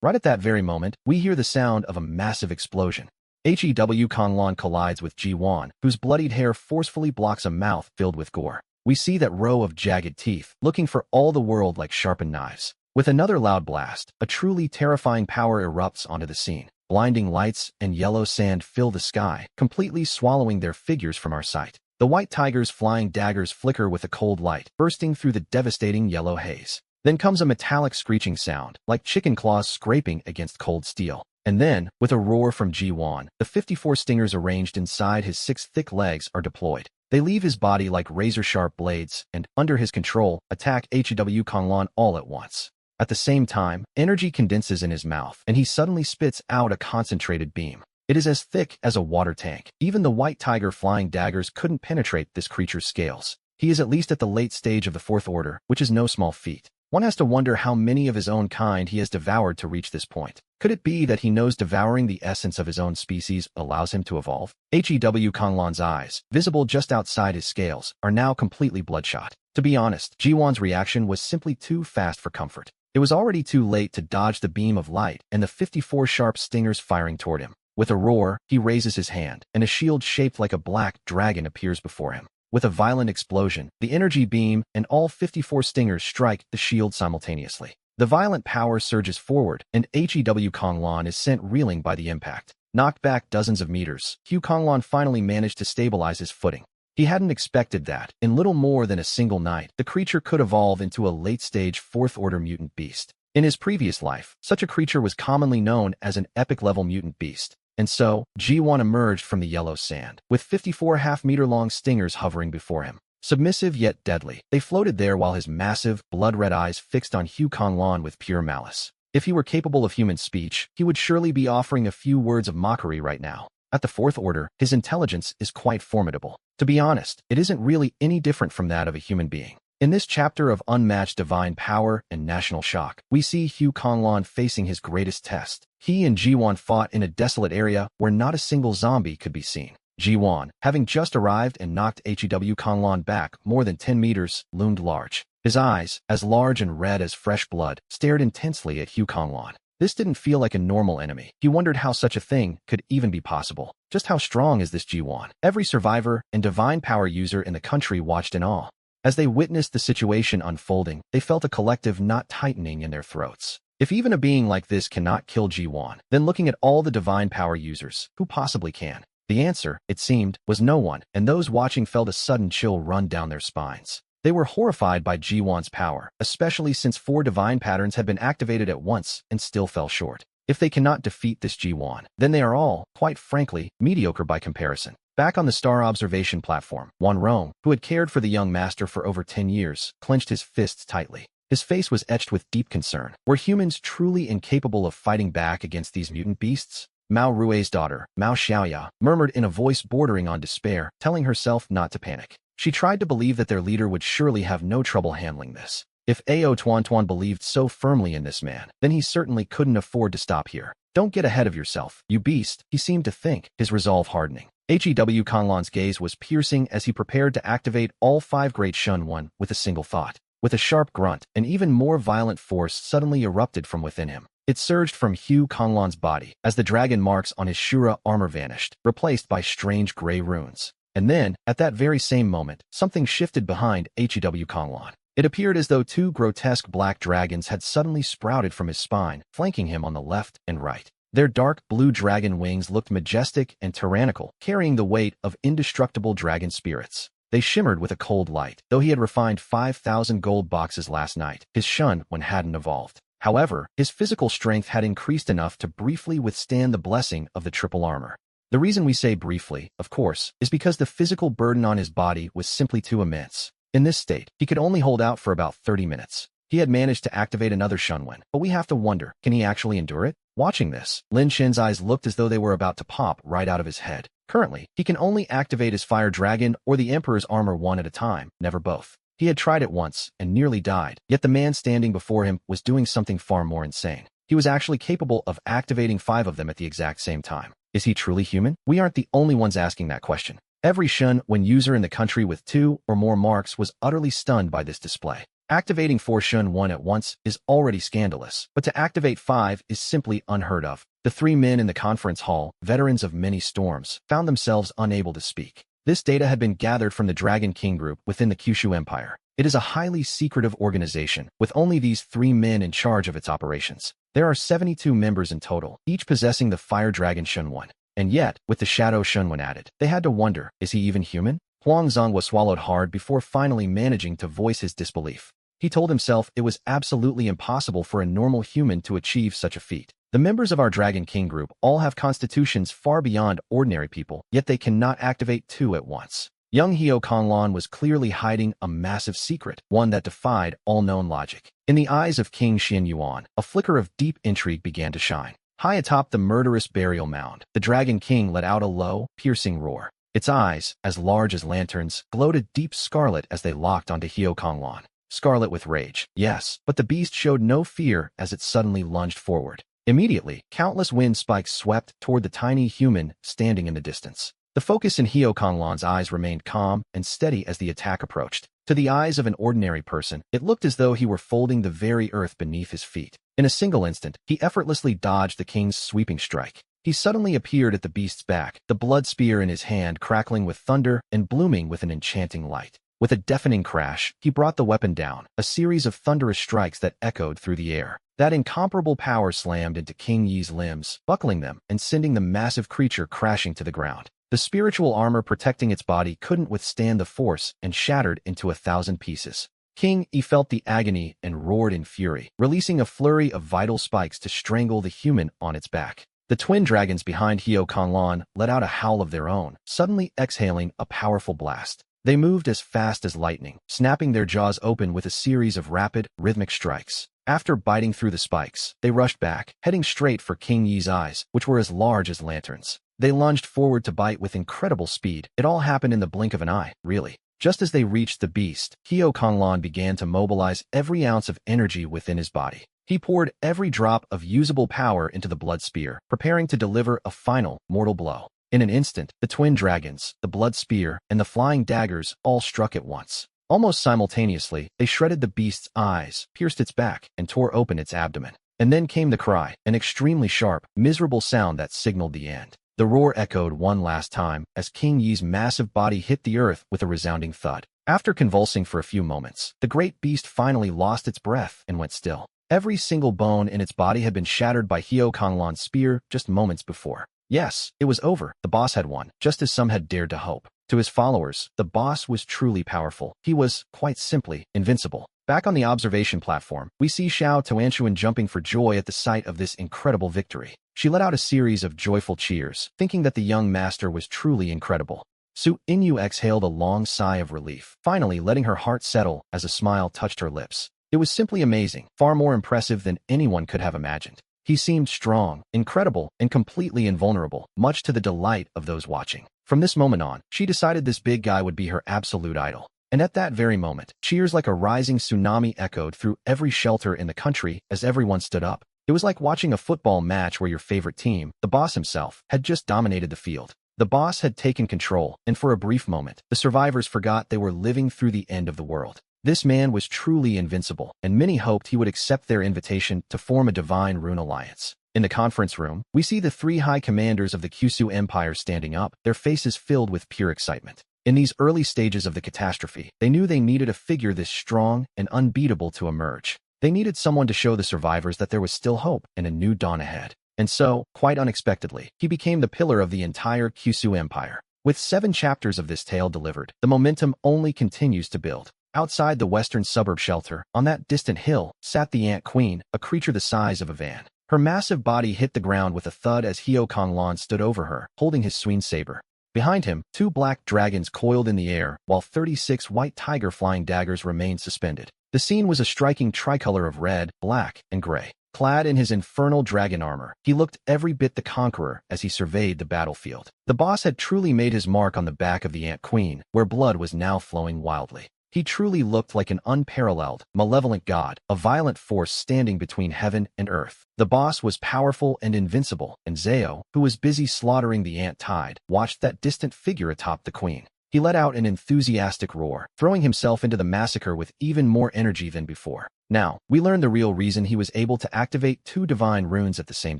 [SPEAKER 1] Right at that very moment, we hear the sound of a massive explosion. Hew Konglan collides with Ji-Wan, whose bloodied hair forcefully blocks a mouth filled with gore. We see that row of jagged teeth, looking for all the world like sharpened knives. With another loud blast, a truly terrifying power erupts onto the scene. Blinding lights and yellow sand fill the sky, completely swallowing their figures from our sight. The white tiger's flying daggers flicker with a cold light, bursting through the devastating yellow haze. Then comes a metallic screeching sound, like chicken claws scraping against cold steel. And then, with a roar from Ji-Wan, the 54 stingers arranged inside his 6 thick legs are deployed. They leave his body like razor-sharp blades and, under his control, attack Hew Konglan all at once. At the same time, energy condenses in his mouth, and he suddenly spits out a concentrated beam. It is as thick as a water tank. Even the white tiger flying daggers couldn't penetrate this creature's scales. He is at least at the late stage of the 4th order, which is no small feat. One has to wonder how many of his own kind he has devoured to reach this point. Could it be that he knows devouring the essence of his own species allows him to evolve? Hew Konglan's eyes, visible just outside his scales, are now completely bloodshot. To be honest, Ji-Wan's reaction was simply too fast for comfort. It was already too late to dodge the beam of light and the 54 sharp stingers firing toward him. With a roar, he raises his hand, and a shield shaped like a black dragon appears before him. With a violent explosion, the energy beam and all 54 stingers strike the shield simultaneously. The violent power surges forward, and Hew Konglan is sent reeling by the impact. Knocked back dozens of meters, Hew Konglan finally managed to stabilize his footing. He hadn't expected that, in little more than a single night, the creature could evolve into a late-stage 4th-order mutant beast. In his previous life, such a creature was commonly known as an epic-level mutant beast. And so, Ji-Wan emerged from the yellow sand, with 54 half-meter-long stingers hovering before him. Submissive yet deadly, they floated there while his massive, blood-red eyes fixed on Hew Konglan with pure malice. If he were capable of human speech, he would surely be offering a few words of mockery right now. At the 4th order, his intelligence is quite formidable. To be honest, it isn't really any different from that of a human being. In this chapter of unmatched divine power and national shock, we see Hugh Konglon facing his greatest test. He and Jiwon fought in a desolate area where not a single zombie could be seen. Jiwon, having just arrived and knocked Hew Konglon back more than 10 meters, loomed large. His eyes, as large and red as fresh blood, stared intensely at Hugh Konglon. This didn't feel like a normal enemy. He wondered how such a thing could even be possible. Just how strong is this Jiwon? Every survivor and divine power user in the country watched in awe. As they witnessed the situation unfolding, they felt a collective knot tightening in their throats. If even a being like this cannot kill Jiwon, then looking at all the divine power users, who possibly can? The answer, it seemed, was no one, and those watching felt a sudden chill run down their spines. They were horrified by Jiwon's power, especially since 4 divine patterns had been activated at once and still fell short. If they cannot defeat this Jiwon, then they are all, quite frankly, mediocre by comparison. Back on the star observation platform, Wanrong, who had cared for the young master for over 10 years, clenched his fists tightly. His face was etched with deep concern. Were humans truly incapable of fighting back against these mutant beasts? Mao Rui's daughter, Mao Xiaoya, murmured in a voice bordering on despair, telling herself not to panic. She tried to believe that their leader would surely have no trouble handling this. If Ao Tuan believed so firmly in this man, then he certainly couldn't afford to stop here. Don't get ahead of yourself, you beast, he seemed to think, his resolve hardening. Hew Konglon's gaze was piercing as he prepared to activate all 5 Great Shun One with a single thought. With a sharp grunt, an even more violent force suddenly erupted from within him. It surged from Hugh Konglon's body as the dragon marks on his Shura armor vanished, replaced by strange gray runes. And then, at that very same moment, something shifted behind Hew Konglon. It appeared as though 2 grotesque black dragons had suddenly sprouted from his spine, flanking him on the left and right. Their dark blue dragon wings looked majestic and tyrannical, carrying the weight of indestructible dragon spirits. They shimmered with a cold light, though he had refined 5,000 gold boxes last night. His Shun One hadn't evolved. However, his physical strength had increased enough to briefly withstand the blessing of the triple armor. The reason we say briefly, of course, is because the physical burden on his body was simply too immense. In this state, he could only hold out for about 30 minutes. He had managed to activate another Shun One, but we have to wonder, can he actually endure it? Watching this, Lin Shen's eyes looked as though they were about to pop right out of his head. Currently, he can only activate his Fire Dragon or the Emperor's armor one at a time, never both. He had tried it once and nearly died, yet the man standing before him was doing something far more insane. He was actually capable of activating 5 of them at the exact same time. Is he truly human? We aren't the only ones asking that question. Every Shun One user in the country with 2 or more marks was utterly stunned by this display. Activating 4 Shun One at once is already scandalous, but to activate 5 is simply unheard of. The 3 men in the conference hall, veterans of many storms, found themselves unable to speak. This data had been gathered from the Dragon King group within the Kyushu Empire. It is a highly secretive organization, with only these 3 men in charge of its operations. There are 72 members in total, each possessing the Fire Dragon Shun One. And yet, with the Shadow Shun One added, they had to wonder, is he even human? Huang Zhongwa swallowed hard before finally managing to voice his disbelief. He told himself it was absolutely impossible for a normal human to achieve such a feat. The members of our Dragon King group all have constitutions far beyond ordinary people, yet they cannot activate 2 at once. Young Hyo Konglon was clearly hiding a massive secret, one that defied all known logic. In the eyes of King Xin Yuan, a flicker of deep intrigue began to shine. High atop the murderous burial mound, the Dragon King let out a low, piercing roar. Its eyes, as large as lanterns, glowed a deep scarlet as they locked onto Hyo Konglon. Scarlet with rage, yes, but the beast showed no fear as it suddenly lunged forward. Immediately, countless wind spikes swept toward the tiny human standing in the distance. The focus in Hyo Konglon's eyes remained calm and steady as the attack approached. To the eyes of an ordinary person, it looked as though he were folding the very earth beneath his feet. In a single instant, he effortlessly dodged the king's sweeping strike. He suddenly appeared at the beast's back, the blood spear in his hand crackling with thunder and blooming with an enchanting light. With a deafening crash, he brought the weapon down, a series of thunderous strikes that echoed through the air. That incomparable power slammed into King Yi's limbs, buckling them and sending the massive creature crashing to the ground. The spiritual armor protecting its body couldn't withstand the force and shattered into 1,000 pieces. King Yi felt the agony and roared in fury, releasing a flurry of vital spikes to strangle the human on its back. The twin dragons behind Hyo Konglon let out a howl of their own, suddenly exhaling a powerful blast. They moved as fast as lightning, snapping their jaws open with a series of rapid, rhythmic strikes. After biting through the spikes, they rushed back, heading straight for King Yi's eyes, which were as large as lanterns. They lunged forward to bite with incredible speed. It all happened in the blink of an eye, really. Just as they reached the beast, Hyo Kanglan began to mobilize every ounce of energy within his body. He poured every drop of usable power into the blood spear, preparing to deliver a final, mortal blow. In an instant, the twin dragons, the blood spear, and the flying daggers all struck at once. Almost simultaneously, they shredded the beast's eyes, pierced its back, and tore open its abdomen. And then came the cry, an extremely sharp, miserable sound that signaled the end. The roar echoed one last time as King Yi's massive body hit the earth with a resounding thud. After convulsing for a few moments, the great beast finally lost its breath and went still. Every single bone in its body had been shattered by Hyo Kanglan's spear just moments before. Yes, it was over. The boss had won, just as some had dared to hope. To his followers, the boss was truly powerful. He was, quite simply, invincible. Back on the observation platform, we see Xiao Tuanshuan jumping for joy at the sight of this incredible victory. She let out a series of joyful cheers, thinking that the young master was truly incredible. Su Inyu exhaled a long sigh of relief, finally letting her heart settle as a smile touched her lips. It was simply amazing, far more impressive than anyone could have imagined. He seemed strong, incredible, and completely invulnerable, much to the delight of those watching. From this moment on, she decided this big guy would be her absolute idol. And at that very moment, cheers like a rising tsunami echoed through every shelter in the country as everyone stood up. It was like watching a football match where your favorite team, the boss himself, had just dominated the field. The boss had taken control, and for a brief moment, the survivors forgot they were living through the end of the world. This man was truly invincible, and many hoped he would accept their invitation to form a divine rune alliance. In the conference room, we see the three high commanders of the Kyushu Empire standing up, their faces filled with pure excitement. In these early stages of the catastrophe, they knew they needed a figure this strong and unbeatable to emerge. They needed someone to show the survivors that there was still hope and a new dawn ahead. And so, quite unexpectedly, he became the pillar of the entire Kyushu Empire. With 7 chapters of this tale delivered, the momentum only continues to build. Outside the western suburb shelter, on that distant hill, sat the Ant Queen, a creature the size of a van. Her massive body hit the ground with a thud as Hyo Kanglan stood over her, holding his swing saber. Behind him, 2 black dragons coiled in the air, while 36 white tiger flying daggers remained suspended. The scene was a striking tricolor of red, black, and gray. Clad in his infernal dragon armor, he looked every bit the conqueror as he surveyed the battlefield. The boss had truly made his mark on the back of the Ant Queen, where blood was now flowing wildly. He truly looked like an unparalleled, malevolent god, a violent force standing between heaven and earth. The boss was powerful and invincible, and Zeo, who was busy slaughtering the ant tide, watched that distant figure atop the queen. He let out an enthusiastic roar, throwing himself into the massacre with even more energy than before. Now, we learn the real reason he was able to activate 2 divine runes at the same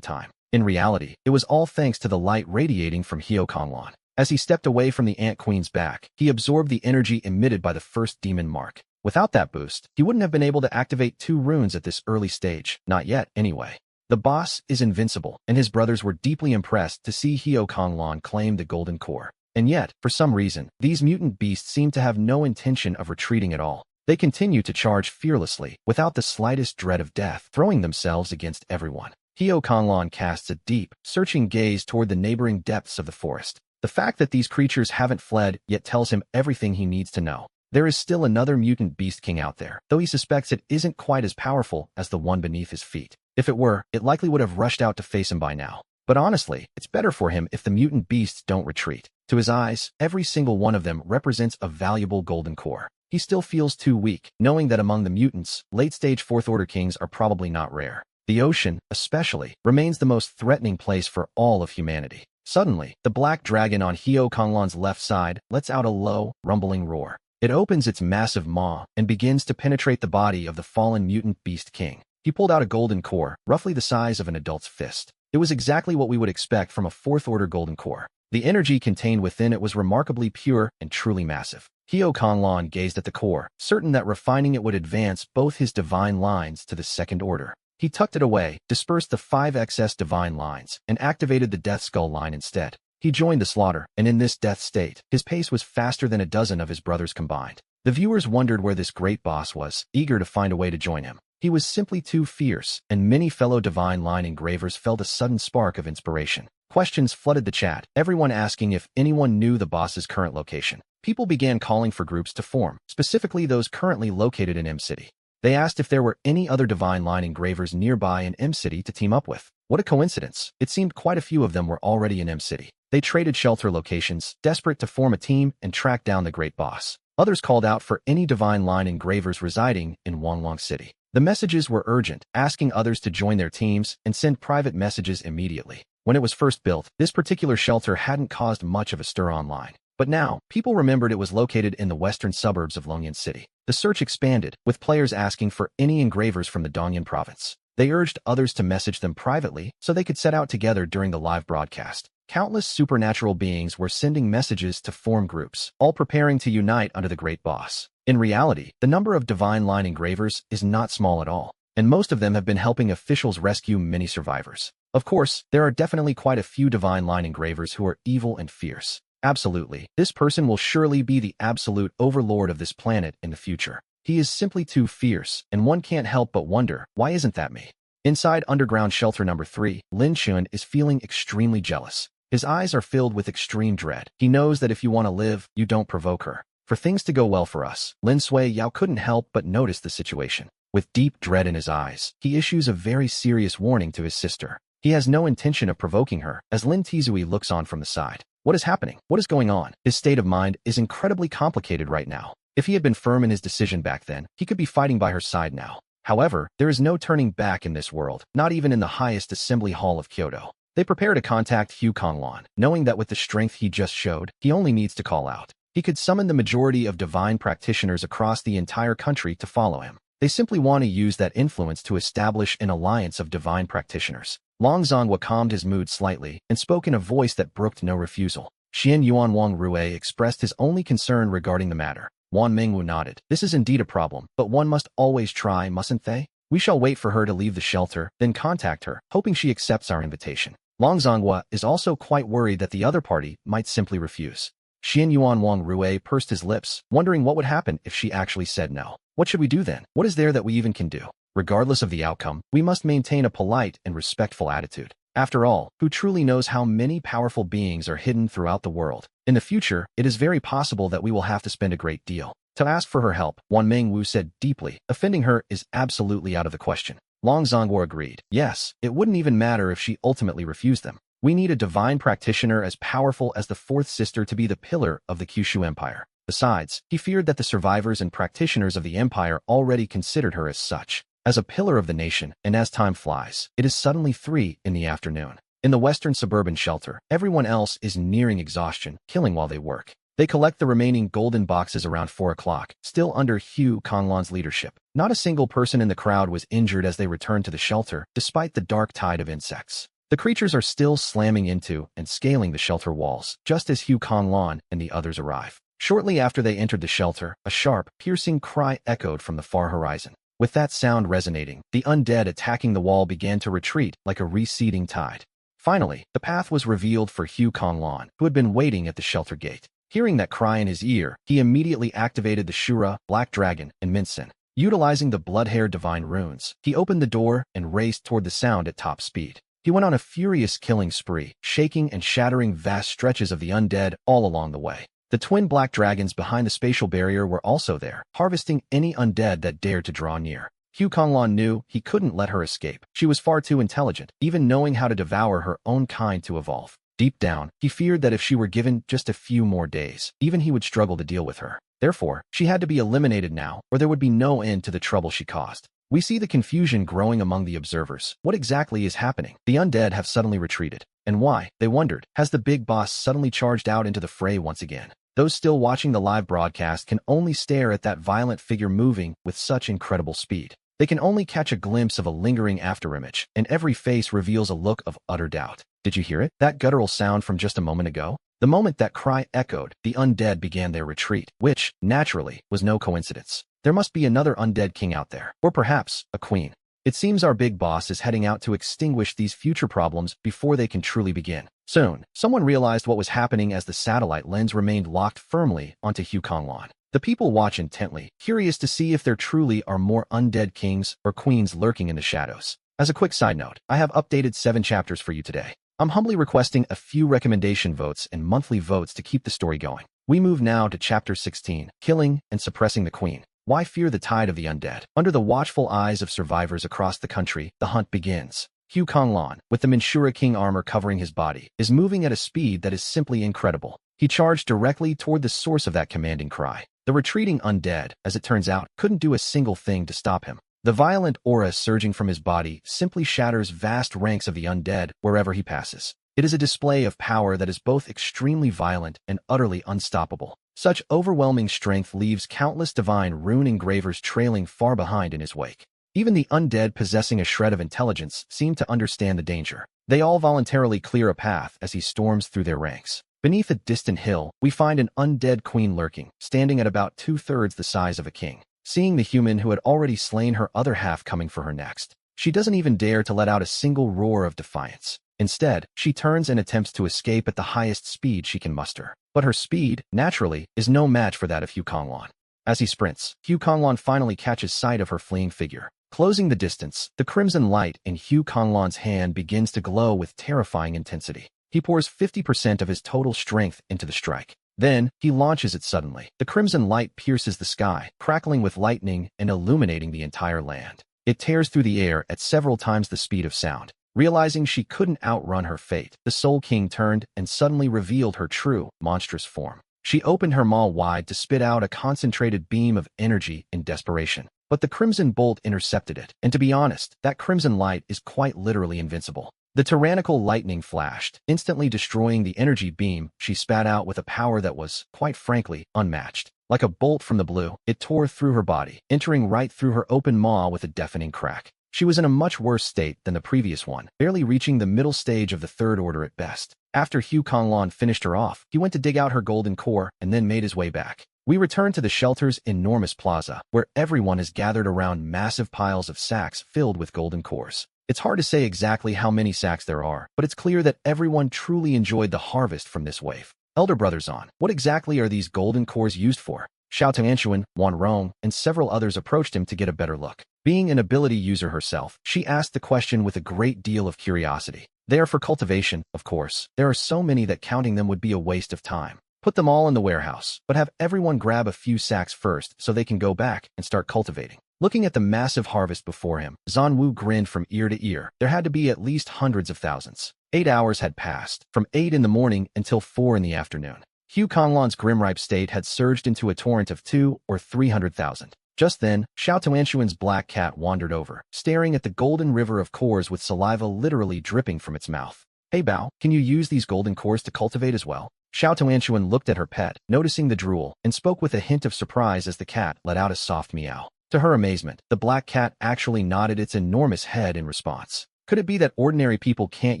[SPEAKER 1] time. In reality, it was all thanks to the light radiating from Hyo Kanglan. As he stepped away from the Ant Queen's back, he absorbed the energy emitted by the first demon mark. Without that boost, he wouldn't have been able to activate 2 runes at this early stage. Not yet, anyway. The boss is invincible, and his brothers were deeply impressed to see Hyo Kanglan claim the golden core. And yet, for some reason, these mutant beasts seem to have no intention of retreating at all. They continue to charge fearlessly, without the slightest dread of death, throwing themselves against everyone. Hyo Kanglan casts a deep, searching gaze toward the neighboring depths of the forest. The fact that these creatures haven't fled yet tells him everything he needs to know. There is still another mutant beast king out there, though he suspects it isn't quite as powerful as the one beneath his feet. If it were, it likely would have rushed out to face him by now. But honestly, it's better for him if the mutant beasts don't retreat. To his eyes, every single one of them represents a valuable golden core. He still feels too weak, knowing that among the mutants, late-stage Fourth-Order kings are probably not rare. The ocean, especially, remains the most threatening place for all of humanity. Suddenly, the black dragon on Hyo Kanglan's left side lets out a low, rumbling roar. It opens its massive maw and begins to penetrate the body of the fallen mutant beast king. He pulled out a golden core, roughly the size of an adult's fist. It was exactly what we would expect from a Fourth-Order golden core. The energy contained within it was remarkably pure and truly massive. Hyo Kanglan gazed at the core, certain that refining it would advance both his divine lines to the Second Order. He tucked it away, dispersed the 5 excess divine lines, and activated the Death Skull line instead. He joined the slaughter, and in this death state, his pace was faster than a dozen of his brothers combined. The viewers wondered where this great boss was, eager to find a way to join him. He was simply too fierce, and many fellow divine line engravers felt a sudden spark of inspiration. Questions flooded the chat, everyone asking if anyone knew the boss's current location. People began calling for groups to form, specifically those currently located in M-City. They asked if there were any other divine line engravers nearby in M-City to team up with. What a coincidence. It seemed quite a few of them were already in M-City. They traded shelter locations, desperate to form a team and track down the great boss. Others called out for any divine line engravers residing in Wanglong City. The messages were urgent, asking others to join their teams and send private messages immediately. When it was first built, this particular shelter hadn't caused much of a stir online. But now, people remembered it was located in the western suburbs of Longyan City. The search expanded, with players asking for any engravers from the Dongyan province. They urged others to message them privately so they could set out together during the live broadcast. Countless supernatural beings were sending messages to form groups, all preparing to unite under the Great Boss. In reality, the number of divine line engravers is not small at all, and most of them have been helping officials rescue many survivors. Of course, there are definitely quite a few divine line engravers who are evil and fierce. Absolutely, this person will surely be the absolute overlord of this planet in the future. He is simply too fierce, and one can't help but wonder, why isn't that me? Inside underground shelter number 3, Lin Chun is feeling extremely jealous. His eyes are filled with extreme dread. He knows that if you want to live, you don't provoke her. For things to go well for us, Lin Sui Yao couldn't help but notice the situation. With deep dread in his eyes, he issues a very serious warning to his sister. He has no intention of provoking her, as Lin Tizui looks on from the side. What is happening? What is going on? His state of mind is incredibly complicated right now. If he had been firm in his decision back then, he could be fighting by her side now. However, there is no turning back in this world, not even in the highest assembly hall of Kyoto. They prepare to contact Hu Konglan, knowing that with the strength he just showed, he only needs to call out. He could summon the majority of divine practitioners across the entire country to follow him. They simply want to use that influence to establish an alliance of divine practitioners. Long Zhonghua calmed his mood slightly and spoke in a voice that brooked no refusal. Xian Yuan Wang Rue expressed his only concern regarding the matter. Wan Mingwu nodded. This is indeed a problem, but one must always try, mustn't they? We shall wait for her to leave the shelter, then contact her, hoping she accepts our invitation. Long Zhonghua is also quite worried that the other party might simply refuse. Xian Yuan Wang Rue pursed his lips, wondering what would happen if she actually said no. What should we do then? What is there that we even can do? Regardless of the outcome, we must maintain a polite and respectful attitude. After all, who truly knows how many powerful beings are hidden throughout the world? In the future, it is very possible that we will have to spend a great deal to ask for her help, Wan Mingwu said deeply. Offending her is absolutely out of the question. Long Zhonghua agreed. Yes, it wouldn't even matter if she ultimately refused them. We need a divine practitioner as powerful as the fourth sister to be the pillar of the Kyushu Empire. Besides, he feared that the survivors and practitioners of the empire already considered her as such. As a pillar of the nation, and as time flies, it is suddenly 3 in the afternoon. In the western suburban shelter, everyone else is nearing exhaustion, killing while they work. They collect the remaining golden boxes around 4 o'clock, still under Hu Konglan's leadership. Not a single person in the crowd was injured as they returned to the shelter, despite the dark tide of insects. The creatures are still slamming into and scaling the shelter walls, just as Hu Konglan and the others arrive. Shortly after they entered the shelter, a sharp, piercing cry echoed from the far horizon. With that sound resonating, the undead attacking the wall began to retreat like a receding tide. Finally, the path was revealed for Hu Konglan, who had been waiting at the shelter gate. Hearing that cry in his ear, he immediately activated the Shura, Black Dragon, and Minsen. Utilizing the blood-hair divine runes, he opened the door and raced toward the sound at top speed. He went on a furious killing spree, shaking and shattering vast stretches of the undead all along the way. The twin black dragons behind the spatial barrier were also there, harvesting any undead that dared to draw near. Hu Konglan knew he couldn't let her escape. She was far too intelligent, even knowing how to devour her own kind to evolve. Deep down, he feared that if she were given just a few more days, even he would struggle to deal with her. Therefore, she had to be eliminated now, or there would be no end to the trouble she caused. We see the confusion growing among the observers. What exactly is happening? The undead have suddenly retreated. And why? They wondered. Has the big boss suddenly charged out into the fray once again? Those still watching the live broadcast can only stare at that violent figure moving with such incredible speed. They can only catch a glimpse of a lingering afterimage, and every face reveals a look of utter doubt. Did you hear it? That guttural sound from just a moment ago? The moment that cry echoed, the undead began their retreat, which, naturally, was no coincidence. There must be another undead king out there, or perhaps a queen. It seems our big boss is heading out to extinguish these future problems before they can truly begin. Soon, someone realized what was happening as the satellite lens remained locked firmly onto Hu Konglan. The people watch intently, curious to see if there truly are more undead kings or queens lurking in the shadows. As a quick side note, I have updated 7 chapters for you today. I'm humbly requesting a few recommendation votes and monthly votes to keep the story going. We move now to Chapter 16, Killing and Suppressing the Queen. Why fear the tide of the undead? Under the watchful eyes of survivors across the country, the hunt begins. Hu Konglan, with the Manchura King armor covering his body, is moving at a speed that is simply incredible. He charged directly toward the source of that commanding cry. The retreating undead, as it turns out, couldn't do a single thing to stop him. The violent aura surging from his body simply shatters vast ranks of the undead wherever he passes. It is a display of power that is both extremely violent and utterly unstoppable. Such overwhelming strength leaves countless divine rune engravers trailing far behind in his wake. Even the undead possessing a shred of intelligence seem to understand the danger. They all voluntarily clear a path as he storms through their ranks. Beneath a distant hill, we find an undead queen lurking, standing at about 2/3 the size of a king. Seeing the human who had already slain her other half coming for her next, she doesn't even dare to let out a single roar of defiance. Instead, she turns and attempts to escape at the highest speed she can muster. But her speed, naturally, is no match for that of Hu Konglan. As he sprints, Hu Konglan finally catches sight of her fleeing figure. Closing the distance, the crimson light in Hu Konglan's hand begins to glow with terrifying intensity. He pours 50% of his total strength into the strike. Then, he launches it suddenly. The crimson light pierces the sky, crackling with lightning and illuminating the entire land. It tears through the air at several times the speed of sound. Realizing she couldn't outrun her fate, the Soul King turned and suddenly revealed her true, monstrous form. She opened her maw wide to spit out a concentrated beam of energy in desperation. But the crimson bolt intercepted it, and to be honest, that crimson light is quite literally invincible. The tyrannical lightning flashed, instantly destroying the energy beam she spat out with a power that was, quite frankly, unmatched. Like a bolt from the blue, it tore through her body, entering right through her open maw with a deafening crack. She was in a much worse state than the previous one, barely reaching the middle stage of the third order at best. After Hu Konglan finished her off, he went to dig out her golden core and then made his way back. We return to the shelter's enormous plaza, where everyone is gathered around massive piles of sacks filled with golden cores. It's hard to say exactly how many sacks there are, but it's clear that everyone truly enjoyed the harvest from this wave. Elder Brother Zan, what exactly are these golden cores used for? Xiao Tuanshuan, Wan Rong, and several others approached him to get a better look. Being an ability user herself, she asked the question with a great deal of curiosity. They are for cultivation, of course. There are so many that counting them would be a waste of time. Put them all in the warehouse, but have everyone grab a few sacks first so they can go back and start cultivating. Looking at the massive harvest before him, Zan Wu grinned from ear to ear. There had to be at least hundreds of thousands. 8 hours had passed, from 8 in the morning until 4 in the afternoon. Hu Konglan's grimripe state had surged into a torrent of 2 or 300,000. Just then, Xiao Tuanshuan's black cat wandered over, staring at the golden river of cores with saliva literally dripping from its mouth. Hey Bao, can you use these golden cores to cultivate as well? Xiao Tuanshuan looked at her pet, noticing the drool, and spoke with a hint of surprise as the cat let out a soft meow. To her amazement, the black cat actually nodded its enormous head in response. Could it be that ordinary people can't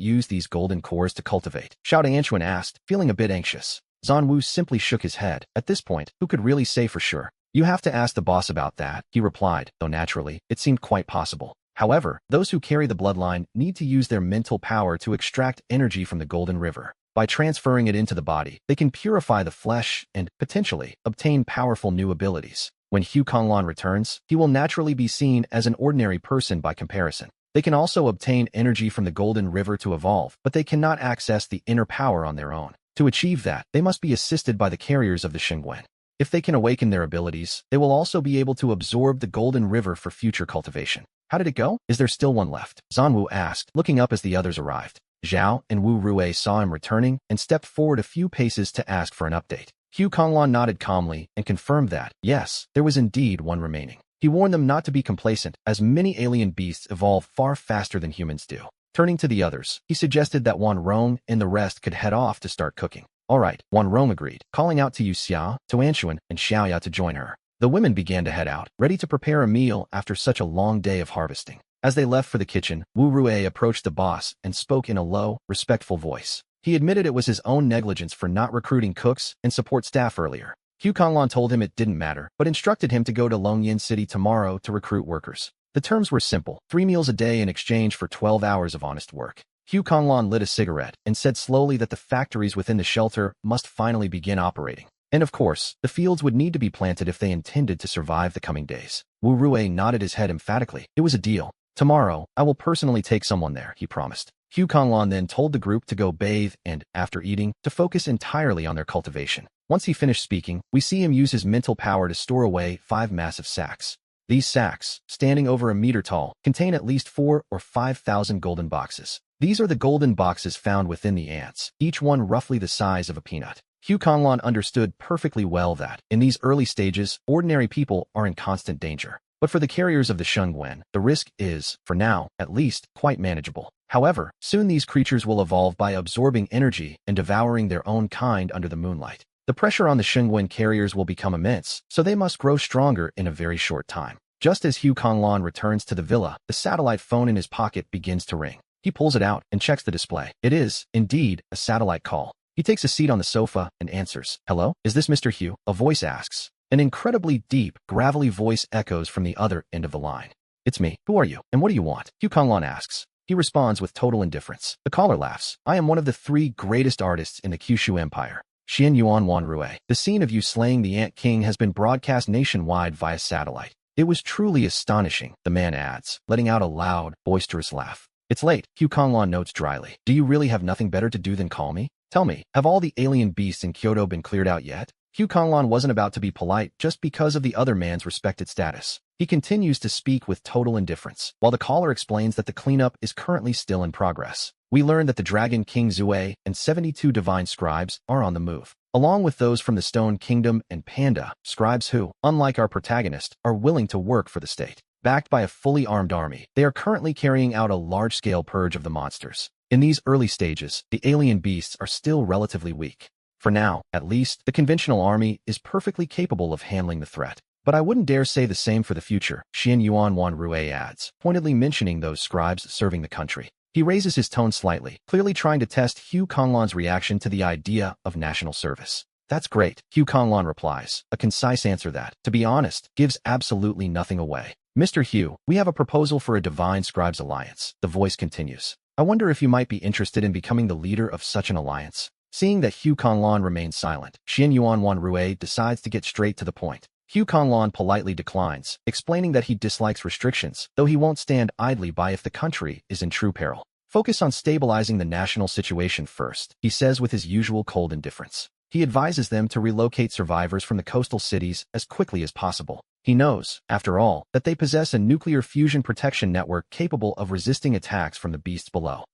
[SPEAKER 1] use these golden cores to cultivate? Xiao Tuanshuan asked, feeling a bit anxious. Zan Wu simply shook his head. At this point, who could really say for sure? You have to ask the boss about that, he replied, though naturally, it seemed quite possible. However, those who carry the bloodline need to use their mental power to extract energy from the golden river. By transferring it into the body, they can purify the flesh and, potentially, obtain powerful new abilities. When Hu Konglan returns, he will naturally be seen as an ordinary person by comparison. They can also obtain energy from the golden river to evolve, but they cannot access the inner power on their own. To achieve that, they must be assisted by the carriers of the Xingwen. If they can awaken their abilities, they will also be able to absorb the golden river for future cultivation. How did it go? Is there still one left? Zan Wu asked, looking up as the others arrived. Zhao and Wu Rui saw him returning and stepped forward a few paces to ask for an update. Hu Konglan nodded calmly and confirmed that, yes, there was indeed one remaining. He warned them not to be complacent, as many alien beasts evolve far faster than humans do. Turning to the others, he suggested that Wan Rong and the rest could head off to start cooking. All right, Wan Rong agreed, calling out to Yu Xia, Tuanshuan, and Xiaoya to join her. The women began to head out, ready to prepare a meal after such a long day of harvesting. As they left for the kitchen, Wu Rui approached the boss and spoke in a low, respectful voice. He admitted it was his own negligence for not recruiting cooks and support staff earlier. Hu Konglan told him it didn't matter, but instructed him to go to Longyan City tomorrow to recruit workers. The terms were simple, 3 meals a day in exchange for 12 hours of honest work. Hu Konglan lit a cigarette and said slowly that the factories within the shelter must finally begin operating. And of course, the fields would need to be planted if they intended to survive the coming days. Wu Rui nodded his head emphatically. It was a deal. Tomorrow, I will personally take someone there, he promised. Hu Konglan then told the group to go bathe and, after eating, to focus entirely on their cultivation. Once he finished speaking, we see him use his mental power to store away 5 massive sacks. These sacks, standing over a meter tall, contain at least 4 or 5,000 golden boxes. These are the golden boxes found within the ants, each one roughly the size of a peanut. Hugh Conlon understood perfectly well that, in these early stages, ordinary people are in constant danger. But for the carriers of the Shengwen, the risk is, for now, at least, quite manageable. However, soon these creatures will evolve by absorbing energy and devouring their own kind under the moonlight. The pressure on the Shengwen carriers will become immense, so they must grow stronger in a very short time. Just as Hugh Conlon returns to the villa, the satellite phone in his pocket begins to ring. He pulls it out and checks the display. It is, indeed, a satellite call. He takes a seat on the sofa and answers. Hello? Is this Mr. Hugh? A voice asks. An incredibly deep, gravelly voice echoes from the other end of the line. It's me. Who are you? And what do you want? Hugh Conlon asks. He responds with total indifference. The caller laughs. I am one of the 3 greatest artists in the Kyushu Empire. Xian Yuan Wan Rue. The scene of you slaying the Ant King has been broadcast nationwide via satellite. It was truly astonishing, the man adds, letting out a loud, boisterous laugh. It's late, Hugh Conlon notes dryly. Do you really have nothing better to do than call me? Tell me, have all the alien beasts in Kyoto been cleared out yet? Hugh Conlon wasn't about to be polite just because of the other man's respected status. He continues to speak with total indifference, while the caller explains that the cleanup is currently still in progress. We learn that the Dragon King Zue and 72 divine scribes are on the move, along with those from the Stone Kingdom and Panda, scribes who, unlike our protagonist, are willing to work for the state. Backed by a fully armed army, they are currently carrying out a large-scale purge of the monsters. In these early stages, the alien beasts are still relatively weak. For now, at least, the conventional army is perfectly capable of handling the threat. But I wouldn't dare say the same for the future, Xian Yuan Wan Rue adds, pointedly mentioning those scribes serving the country. He raises his tone slightly, clearly trying to test Hugh Conlon's reaction to the idea of national service. That's great, Hugh Conlon replies, a concise answer that, to be honest, gives absolutely nothing away. Mr. Hugh, we have a proposal for a Divine Scribes Alliance, the voice continues. I wonder if you might be interested in becoming the leader of such an alliance. Seeing that Hugh Conlon remains silent, Xian Yuan Wan Rue decides to get straight to the point. Hugh Conlon politely declines, explaining that he dislikes restrictions, though he won't stand idly by if the country is in true peril. Focus on stabilizing the national situation first, he says with his usual cold indifference. He advises them to relocate survivors from the coastal cities as quickly as possible. He knows, after all, that they possess a nuclear fusion protection network capable of resisting attacks from the beasts below.